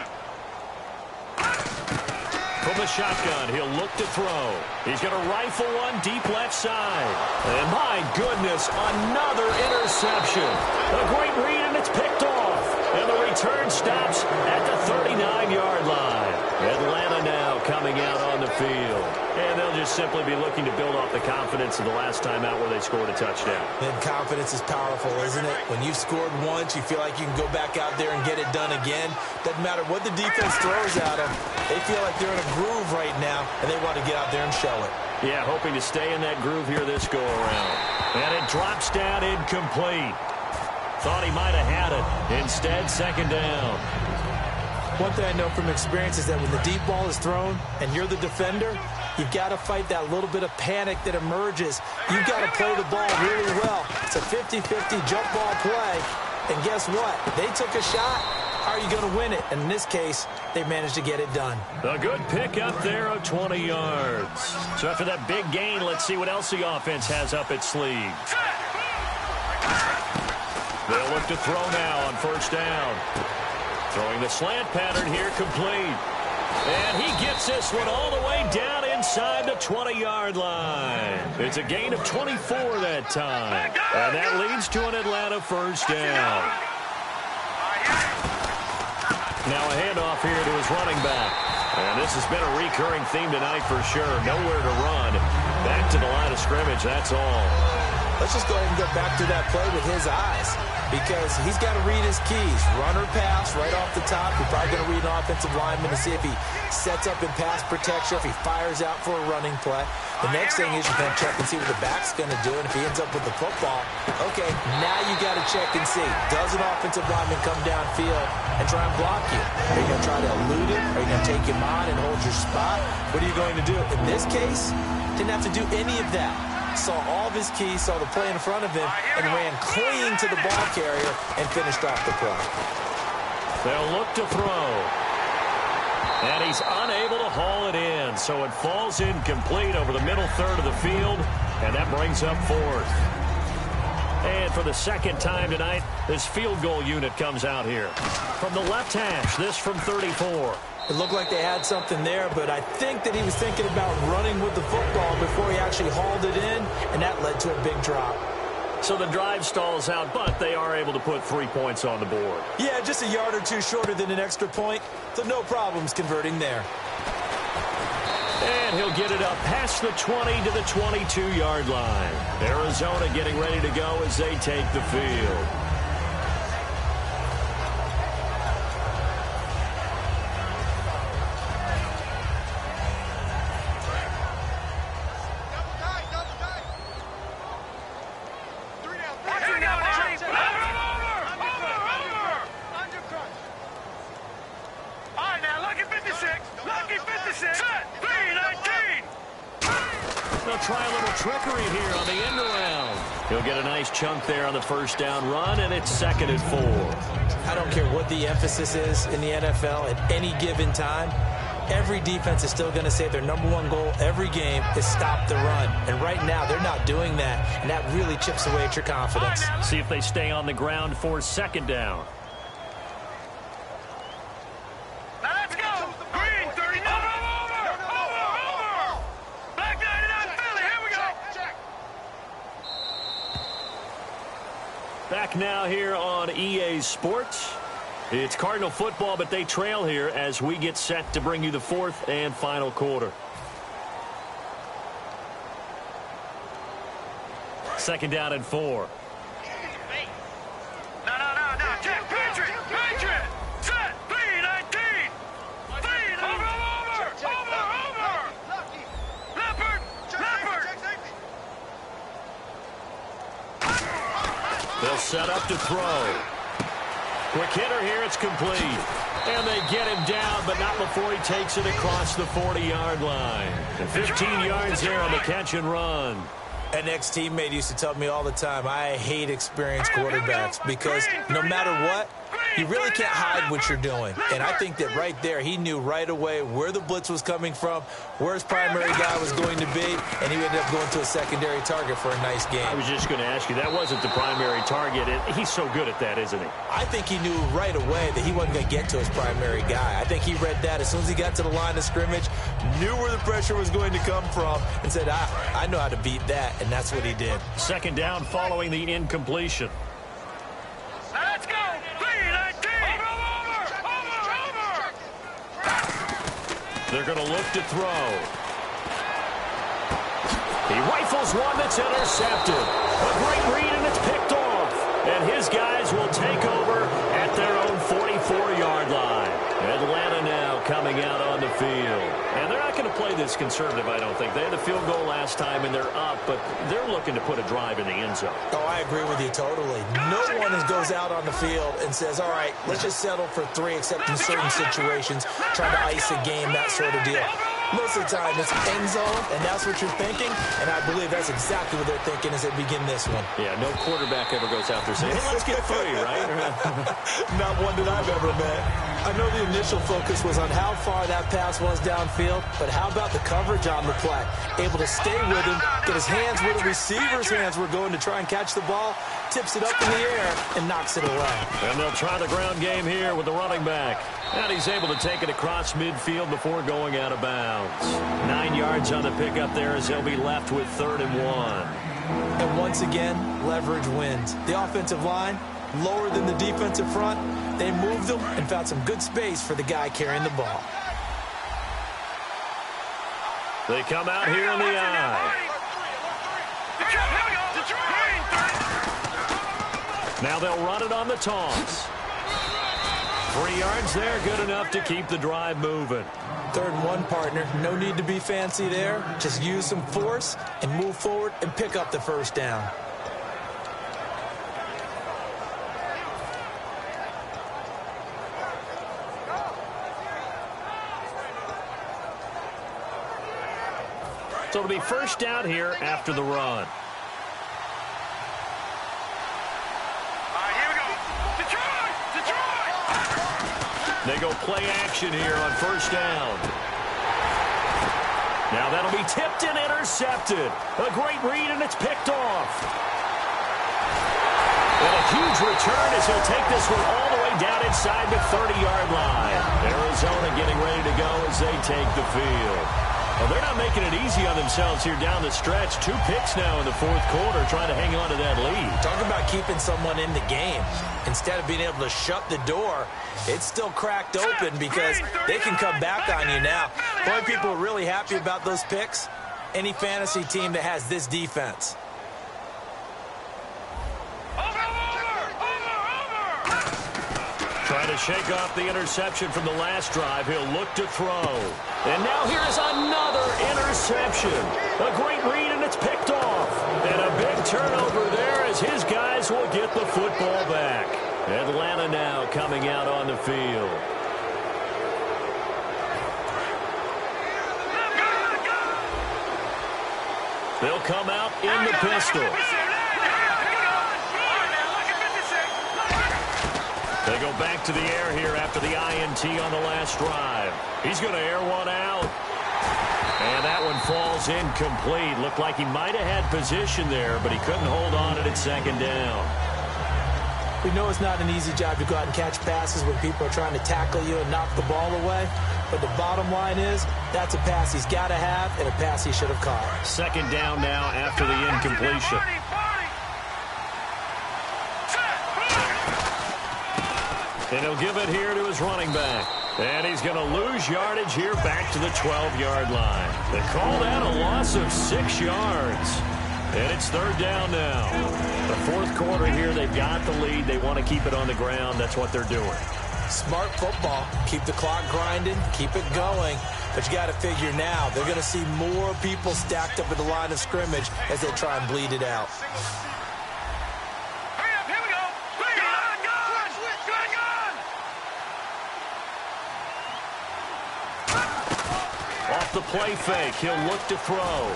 From the shotgun, he'll look to throw. He's going to rifle one deep left side. And my goodness, another interception. A great read, and it's picked off. And the return stops at the 39-yard line. Atlanta now coming out on the field. And they'll just simply be looking to build off the confidence of the last time out where they scored a touchdown. And confidence is powerful, isn't it? When you've scored once, you feel like you can go back out there and get it done again. Doesn't matter what the defense throws at them. They feel like they're in a groove right now, and they want to get out there and show it. Yeah, hoping to stay in that groove here this go-around. And it drops down incomplete. Thought he might have had it. Instead, second down. One thing I know from experience is that when the deep ball is thrown and you're the defender, you've got to fight that little bit of panic that emerges. You've got to play the ball really well. It's a 50-50 jump ball play. And guess what? They took a shot. How are you going to win it? And in this case, they managed to get it done. A good pickup there of 20 yards. So after that big gain, let's see what else the offense has up its sleeve. They'll look to throw now on first down. Throwing the slant pattern here complete. And he gets this one all the way down inside the 20-yard line. It's a gain of 24 that time. And that leads to an Atlanta first down. Now a handoff here to his running back. And this has been a recurring theme tonight for sure. Nowhere to run. Back to the line of scrimmage, that's all. Let's just go ahead and go back to that play with his eyes, because he's got to read his keys. Run or pass right off the top. You're probably going to read an offensive lineman to see if he sets up in pass protection, if he fires out for a running play. The next thing is you're going to check and see what the back's going to do, and if he ends up with the football, okay, now you got to check and see. Does an offensive lineman come downfield and try and block you? Are you going to try to elude it? Are you going to take him on and hold your spot? What are you going to do? In this case, didn't have to do any of that. Saw all of his keys, saw the play in front of him, and ran clean to the ball carrier and finished off the play. They'll look to throw. And he's unable to haul it in, so it falls incomplete over the middle third of the field, and that brings up fourth. And for the second time tonight, this field goal unit comes out here. From the left hash, this from 34. It looked like they had something there, but I think that he was thinking about running with the football before he actually hauled it in, and that led to a big drop. So the drive stalls out, but they are able to put 3 points on the board. Yeah, just a yard or two shorter than an extra point, so no problems converting there. And he'll get it up past the 20 to the 22-yard line. Arizona getting ready to go as they take the field. Try a little trickery here on the end around. He'll get a nice chunk there on the first down run, and it's 2nd and 4. I don't care what the emphasis is in the NFL at any given time. Every defense is still going to say their #1 goal every game is stop the run. And right now, they're not doing that, and that really chips away at your confidence. See if they stay on the ground for 2nd down. Back now here on EA Sports. It's Cardinal football, but they trail here as we get set to bring you the 4th and final quarter. 2nd down and 4. No. Check. Patriot. Set. 3-19. Over. Leopard. They'll set up to throw. Quick hitter here, it's complete. And they get him down, but not before he takes it across the 40-yard line. And 15 yards there on the catch and run. An ex-teammate used to tell me all the time, I hate experienced quarterbacks because no matter what, you really can't hide what you're doing. And I think that right there, he knew right away where the blitz was coming from, where his primary guy was going to be, and he ended up going to a secondary target for a nice game. I was just going to ask you, that wasn't the primary target. He's so good at that, isn't he? I think he knew right away that he wasn't going to get to his primary guy. I think he read that as soon as he got to the line of scrimmage, knew where the pressure was going to come from, and said, I know how to beat that, and that's what he did. Second down following the incompletion. Let's go. They're going to look to throw. He rifles one that's intercepted. A great read, and it's picked off. And his guys will take over at their own 44-yard line. Atlanta now coming out on the field. And they're not going to play this conservative, I don't think. They had the field goal last time, and they're up, but they're looking to put a drive in the end zone. Oh, I agree with you totally. No one goes out on the field and says, all right, let's just settle for 3, except in certain situations, trying to ice a game, that sort of deal. Most of the time, it's end zone, and that's what you're thinking, and I believe that's exactly what they're thinking as they begin this one. Yeah, no quarterback ever goes out there saying, hey, let's get 3, right? Not one that I've ever met. I know the initial focus was on how far that pass was downfield, but how about the coverage on the play? Able to stay with him, get his hands where the receiver's hands were going to try and catch the ball, tips it up in the air, and knocks it away. And they'll try the ground game here with the running back. And he's able to take it across midfield before going out of bounds. 9 yards on the pickup there as they'll be left with 3rd and 1. And once again, leverage wins. The offensive line, lower than the defensive front. They moved them and found some good space for the guy carrying the ball. They come out here in the eye. Now they'll run it on the toss. 3 yards there, good enough to keep the drive moving. 3rd and 1, partner. No need to be fancy there. Just use some force and move forward and pick up the first down. So it'll be first down here after the run. They go play action here on first down. Now that'll be tipped and intercepted. A great read, and it's picked off. And a huge return as he'll take this one all the way down inside the 30-yard line. Arizona getting ready to go as they take the field. Well, they're not making it easy on themselves here down the stretch. 2 picks now in the 4th quarter, trying to hang on to that lead. Talk about keeping someone in the game. Instead of being able to shut the door, it's still cracked open because they can come back on you now. Boy, people are really happy about those picks. Any fantasy team that has this defense. Trying to shake off the interception from the last drive. He'll look to throw. And now here's another interception. A great read, and it's picked off. And a big turnover there as his guys will get the football back. Atlanta now coming out on the field. They'll come out in the pistol. They go back to the air here after the INT on the last drive. He's going to air one out. And that one falls incomplete. Looked like he might have had position there, but he couldn't hold on at 2nd down. We know it's not an easy job to go out and catch passes when people are trying to tackle you and knock the ball away. But the bottom line is, that's a pass he's got to have and a pass he should have caught. 2nd down now after the incompletion. And he'll give it here to his running back. And he's going to lose yardage here back to the 12-yard line. They call that a loss of 6 yards. And it's 3rd down now. The 4th quarter here, they've got the lead. They want to keep it on the ground. That's what they're doing. Smart football. Keep the clock grinding. Keep it going. But you got to figure now, they're going to see more people stacked up at the line of scrimmage as they try and bleed it out. Off the play fake, he'll look to throw.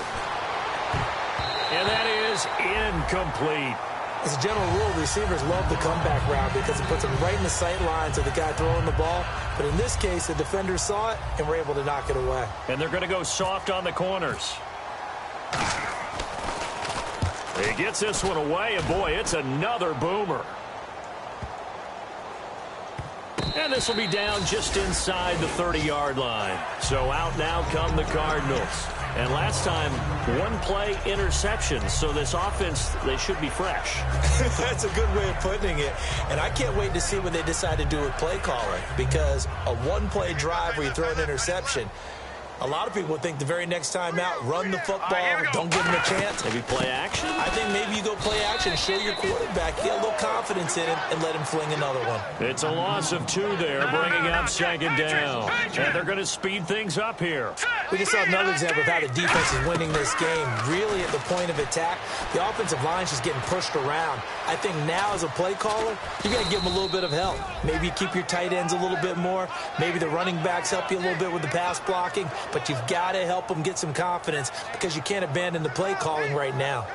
And that is incomplete. As a general rule, receivers love the comeback route because it puts them right in the sight lines of the guy throwing the ball. But in this case, the defenders saw it and were able to knock it away. And they're going to go soft on the corners. He gets this one away, and boy, it's another boomer. And this will be down just inside the 30-yard line. So out now come the Cardinals. And last time, one-play interception. So this offense, they should be fresh. That's a good way of putting it. And I can't wait to see what they decide to do with play calling. Because a one-play drive where you throw an interception, a lot of people think the very next time out, run the football, don't give them a chance. Maybe play action? I think maybe you go play action, show your quarterback, get a little confidence in him, and let him fling another one. It's a loss of 2 there, bringing up second down. And they're going to speed things up here. We just saw another example of how the defense is winning this game. Really at the point of attack, the offensive line is just getting pushed around. I think now as a play caller, you got to give them a little bit of help. Maybe you keep your tight ends a little bit more. Maybe the running backs help you a little bit with the pass blocking. But you've got to help them get some confidence because you can't abandon the play calling right now.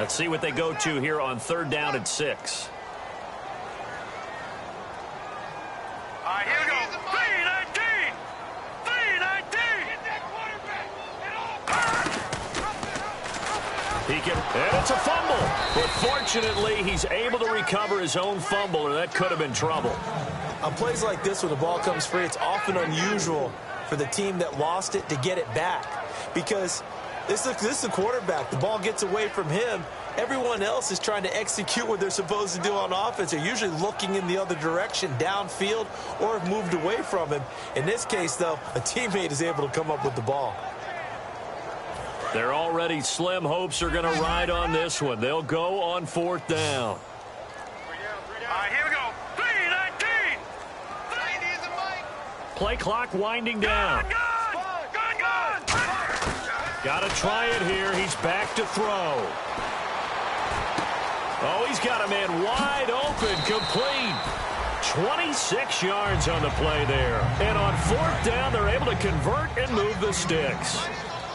Let's see what they go to here on 3rd down and 6. All right, here we go. 3-19. 3-19. He can, and it's a fumble. But fortunately, he's able to recover his own fumble, or that could have been trouble. On plays like this where the ball comes free, it's often unusual for the team that lost it to get it back. Because this is the quarterback. The ball gets away from him. Everyone else is trying to execute what they're supposed to do on offense. They're usually looking in the other direction, downfield, or have moved away from him. In this case, though, a teammate is able to come up with the ball. Their already slim hopes are going to ride on this one. They'll go on 4th down. All right, here we go. 3-19. Play clock winding down. Good. Got to try it here. He's back to throw. Oh, he's got a man wide open, complete. 26 yards on the play there. And on 4th down, they're able to convert and move the sticks.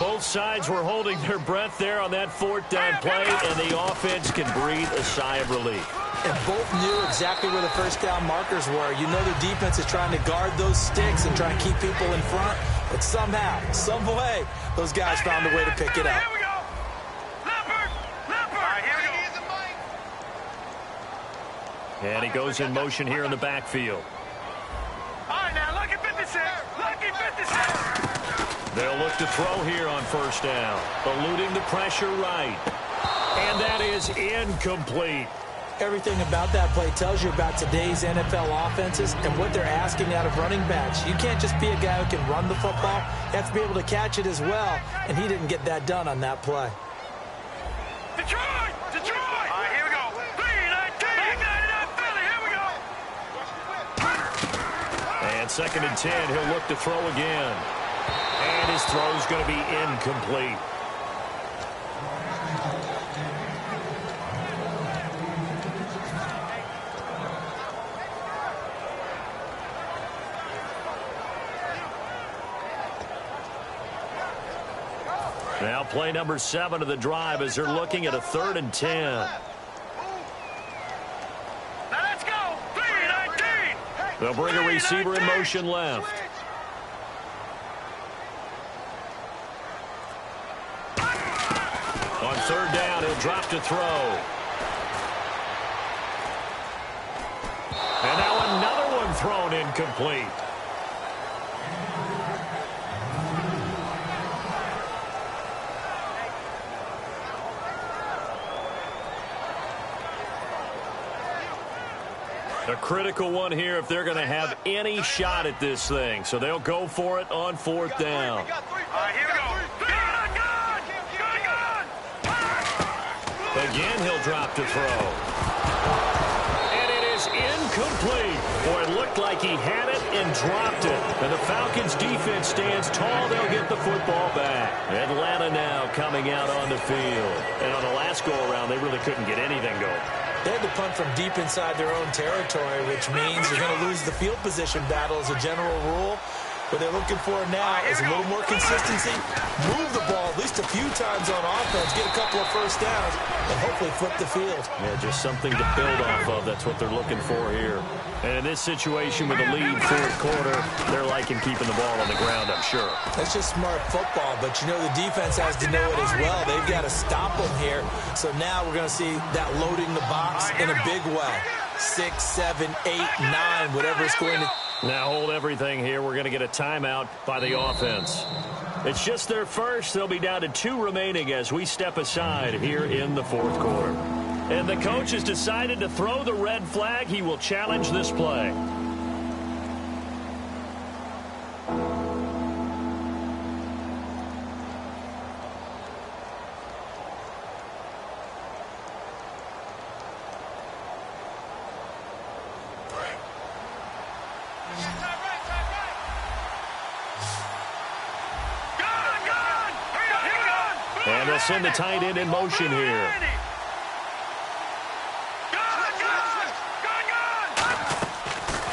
Both sides were holding their breath there on that 4th down play, and the offense can breathe a sigh of relief. And both knew exactly where the first down markers were. You know the defense is trying to guard those sticks and try and keep people in front. But somehow, some way, those guys found a way to pick it up. Here we go. Leopard. All right, here we go. And he goes in motion here in the backfield. All right, now, lucky 56. Lucky 56. They'll look to throw here on 1st down. Eluding the pressure right. And that is incomplete. Everything about that play tells you about today's NFL offenses and what they're asking out of running backs. You can't just be a guy who can run the football. You have to be able to catch it as well, and he didn't get that done on that play. Detroit! All right, here we go. 3-19. United up Philly. Here we go. And 2nd and 10, he'll look to throw again. And his throw's going to be incomplete. Now play number 7 of the drive as they're looking at a 3rd and 10. Now let's go. 3-19. They'll bring a receiver in motion left. On 3rd down, he'll drop to throw. And now another one thrown incomplete. A critical one here if they're going to have any shot at this thing. So they'll go for it on 4th down. All right, here we go. Again, he'll drop to throw. And it is incomplete. Boy, it looked like he had it and dropped it. And the Falcons' defense stands tall. They'll get the football back. Atlanta now coming out on the field. And on the last go-around, they really couldn't get anything going. They had to punt from deep inside their own territory, which means you're going to lose the field position battle as a general rule. What they're looking for now is a little more consistency, move the ball at least a few times on offense, get a couple of first downs, and hopefully flip the field. Yeah, just something to build off of. That's what they're looking for here. And in this situation with a lead fourth quarter, they're liking keeping the ball on the ground, I'm sure. That's just smart football, but you know the defense has to know it as well. They've got to stop them here. So now we're going to see that loading the box in a big way. 6, 7, 8, 9, whatever it's going to. Now hold everything here. We're going to get a timeout by the offense. It's just their first. They'll be down to 2 remaining as we step aside here in the fourth quarter. And the coach has decided to throw the red flag. He will challenge this play. And they'll send the tight end in motion here.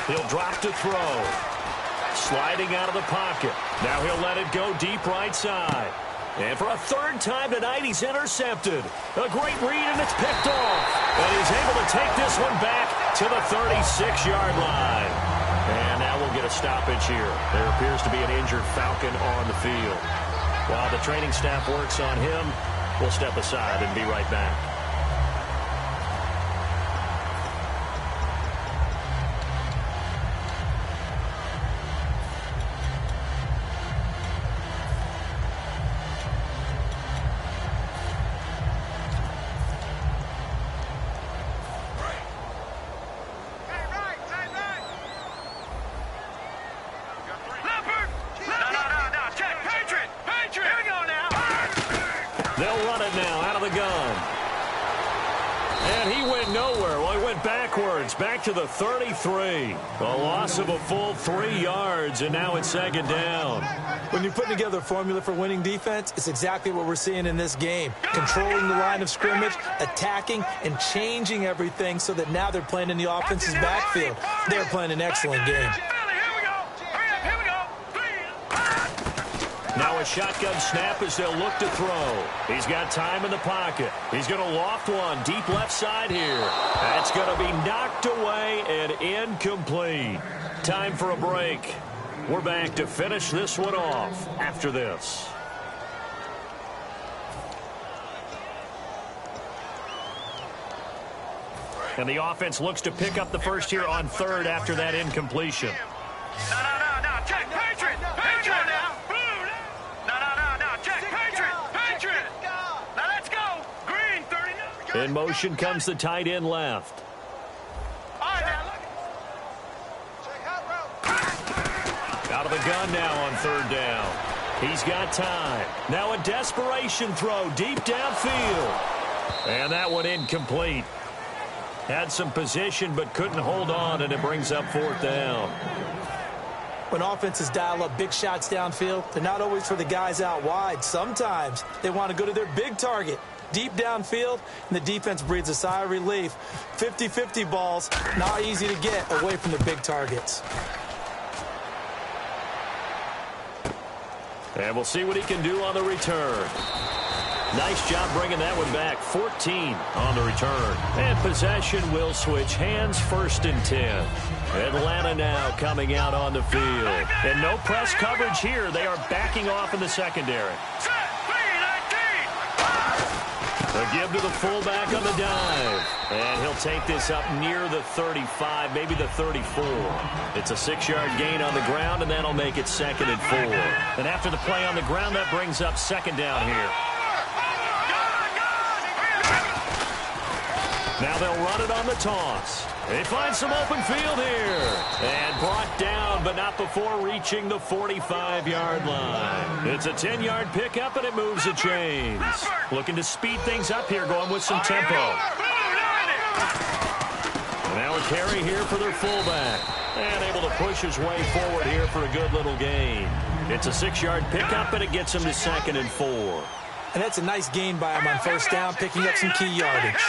He'll drop to throw. Sliding out of the pocket. Now he'll let it go deep right side. And for a third time tonight, he's intercepted. A great read, and it's picked off. And he's able to take this one back to the 36-yard line. And now we'll get a stoppage here. There appears to be an injured Falcon on the field. While the training staff works on him, we'll step aside and be right back. They'll run it now out of the gun. And he went nowhere. Well, he went backwards, back to the 33. A loss of a full 3 yards, and now it's second down. When you're putting together a formula for winning defense, it's exactly what we're seeing in this game. Controlling the line of scrimmage, attacking, and changing everything so that now they're playing in the offense's backfield. They're playing an excellent game. Now a shotgun snap as they'll look to throw. He's got time in the pocket. He's going to loft one deep left side here. That's going to be knocked away and incomplete. Time for a break. We're back to finish this one off after this. And the offense looks to pick up the first here on third after that incompletion. No, check, Patriot now. No, check, Patriot. Now let's go. Green, 39. In motion comes the tight end left. Out of the gun now on third down. He's got time. Now a desperation throw deep downfield. And that one incomplete. Had some position but couldn't hold on, and it brings up fourth down. When offenses dial up big shots downfield, they're not always for the guys out wide. Sometimes they want to go to their big target, deep downfield, and the defense breathes a sigh of relief. 50-50 balls, not easy to get away from the big targets. And we'll see what he can do on the return. Nice job bringing that one back. 14 on the return. And possession will switch hands, 1st and 10. Atlanta now coming out on the field. And no press coverage here. They are backing off in the secondary. A give to the fullback on the dive. And he'll take this up near the 35, maybe the 34. It's a 6-yard gain on the ground, and that'll make it 2nd and 4. And after the play on the ground, that brings up 2nd down here. Now they'll run it on the toss. They find some open field here. And brought down, but not before reaching the 45-yard line. It's a 10-yard pickup, and it moves the chains. Looking to speed things up here, going with some tempo. And now a carry here for their fullback. And able to push his way forward here for a good little gain. It's a 6-yard pickup, and it gets him to 2nd and 4. And that's a nice gain by him on 1st down, picking up some key yardage.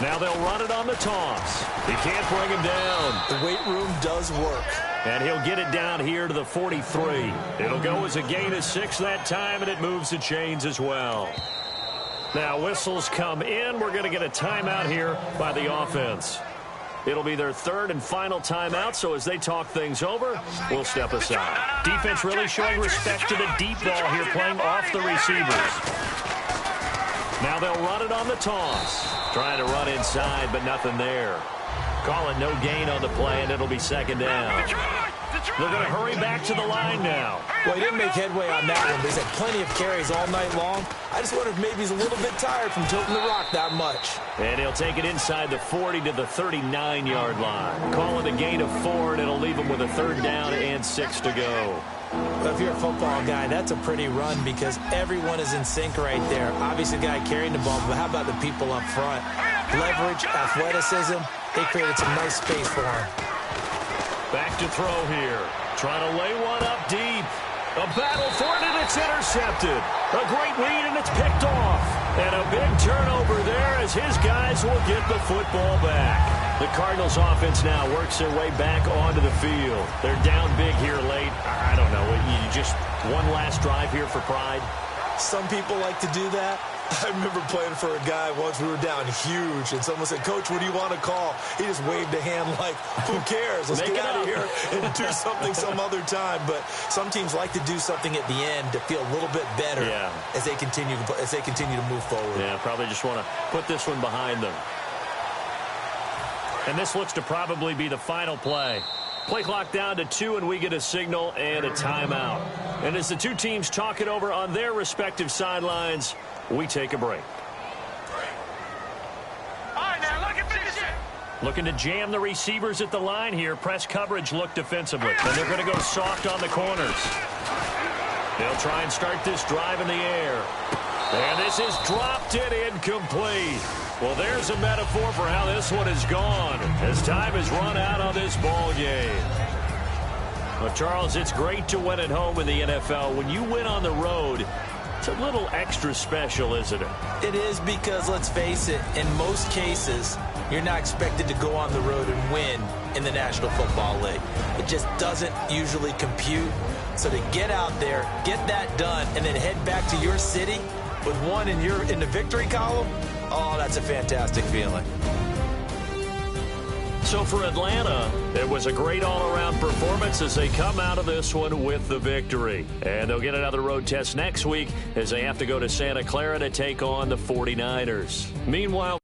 Now they'll run it on the toss. He can't bring him down. The weight room does work. And he'll get it down here to the 43. It'll go as a gain of 6 that time, and it moves the chains as well. Now whistles come in. We're going to get a timeout here by the offense. It'll be their third and final timeout, so as they talk things over, we'll step aside. Defense really showing respect to the deep ball here, playing off the receivers. Now they'll run it on the toss. Trying to run inside, but nothing there. Calling no gain on the play, and it'll be second down. They're going to hurry back to the line now. Well, he didn't make headway on that one, but he's had plenty of carries all night long. I just wonder if maybe he's a little bit tired from tilting the rock that much. And he'll take it inside the 40 to the 39-yard line. Call it a gain of 4, and it'll leave him with a third down and 6 to go. But if you're a football guy, that's a pretty run because everyone is in sync right there. Obviously, the guy carrying the ball, but how about the people up front? Leverage, athleticism, they created some nice space for him. Back to throw here. Trying to lay one up deep. A battle for it, and it's intercepted. A great read, and it's picked off. And a big turnover there as his guys will get the football back. The Cardinals offense now works their way back onto the field. They're down big here late. I don't know. You just one last drive here for pride? Some people like to do that. I remember playing for a guy once. We were down huge, and someone said, "Coach, what do you want to call?" He just waved a hand like, who cares? Let's get out of here and do something some other time. But some teams like to do something at the end to feel a little bit better as they continue to move forward. Yeah, probably just want to put this one behind them. And this looks to probably be the final play. Play clock down to 2, and we get a signal and a timeout. And as the two teams talk it over on their respective sidelines, we take a break. All right, now look at this. Looking to jam the receivers at the line here. Press coverage look defensively. And they're going to go soft on the corners. They'll try and start this drive in the air. And this is dropped and incomplete. Well, there's a metaphor for how this one is gone as time has run out on this ball game. Well, Charles, it's great to win at home in the NFL. When you win on the road, it's a little extra special, isn't it? It is because, let's face it, in most cases, you're not expected to go on the road and win in the National Football League. It just doesn't usually compute. So to get out there, get that done, and then head back to your city with one in the victory column, oh, that's a fantastic feeling. So for Atlanta, it was a great all-around performance as they come out of this one with the victory. And they'll get another road test next week as they have to go to Santa Clara to take on the 49ers. Meanwhile,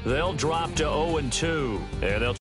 they'll drop to 0-2, and they'll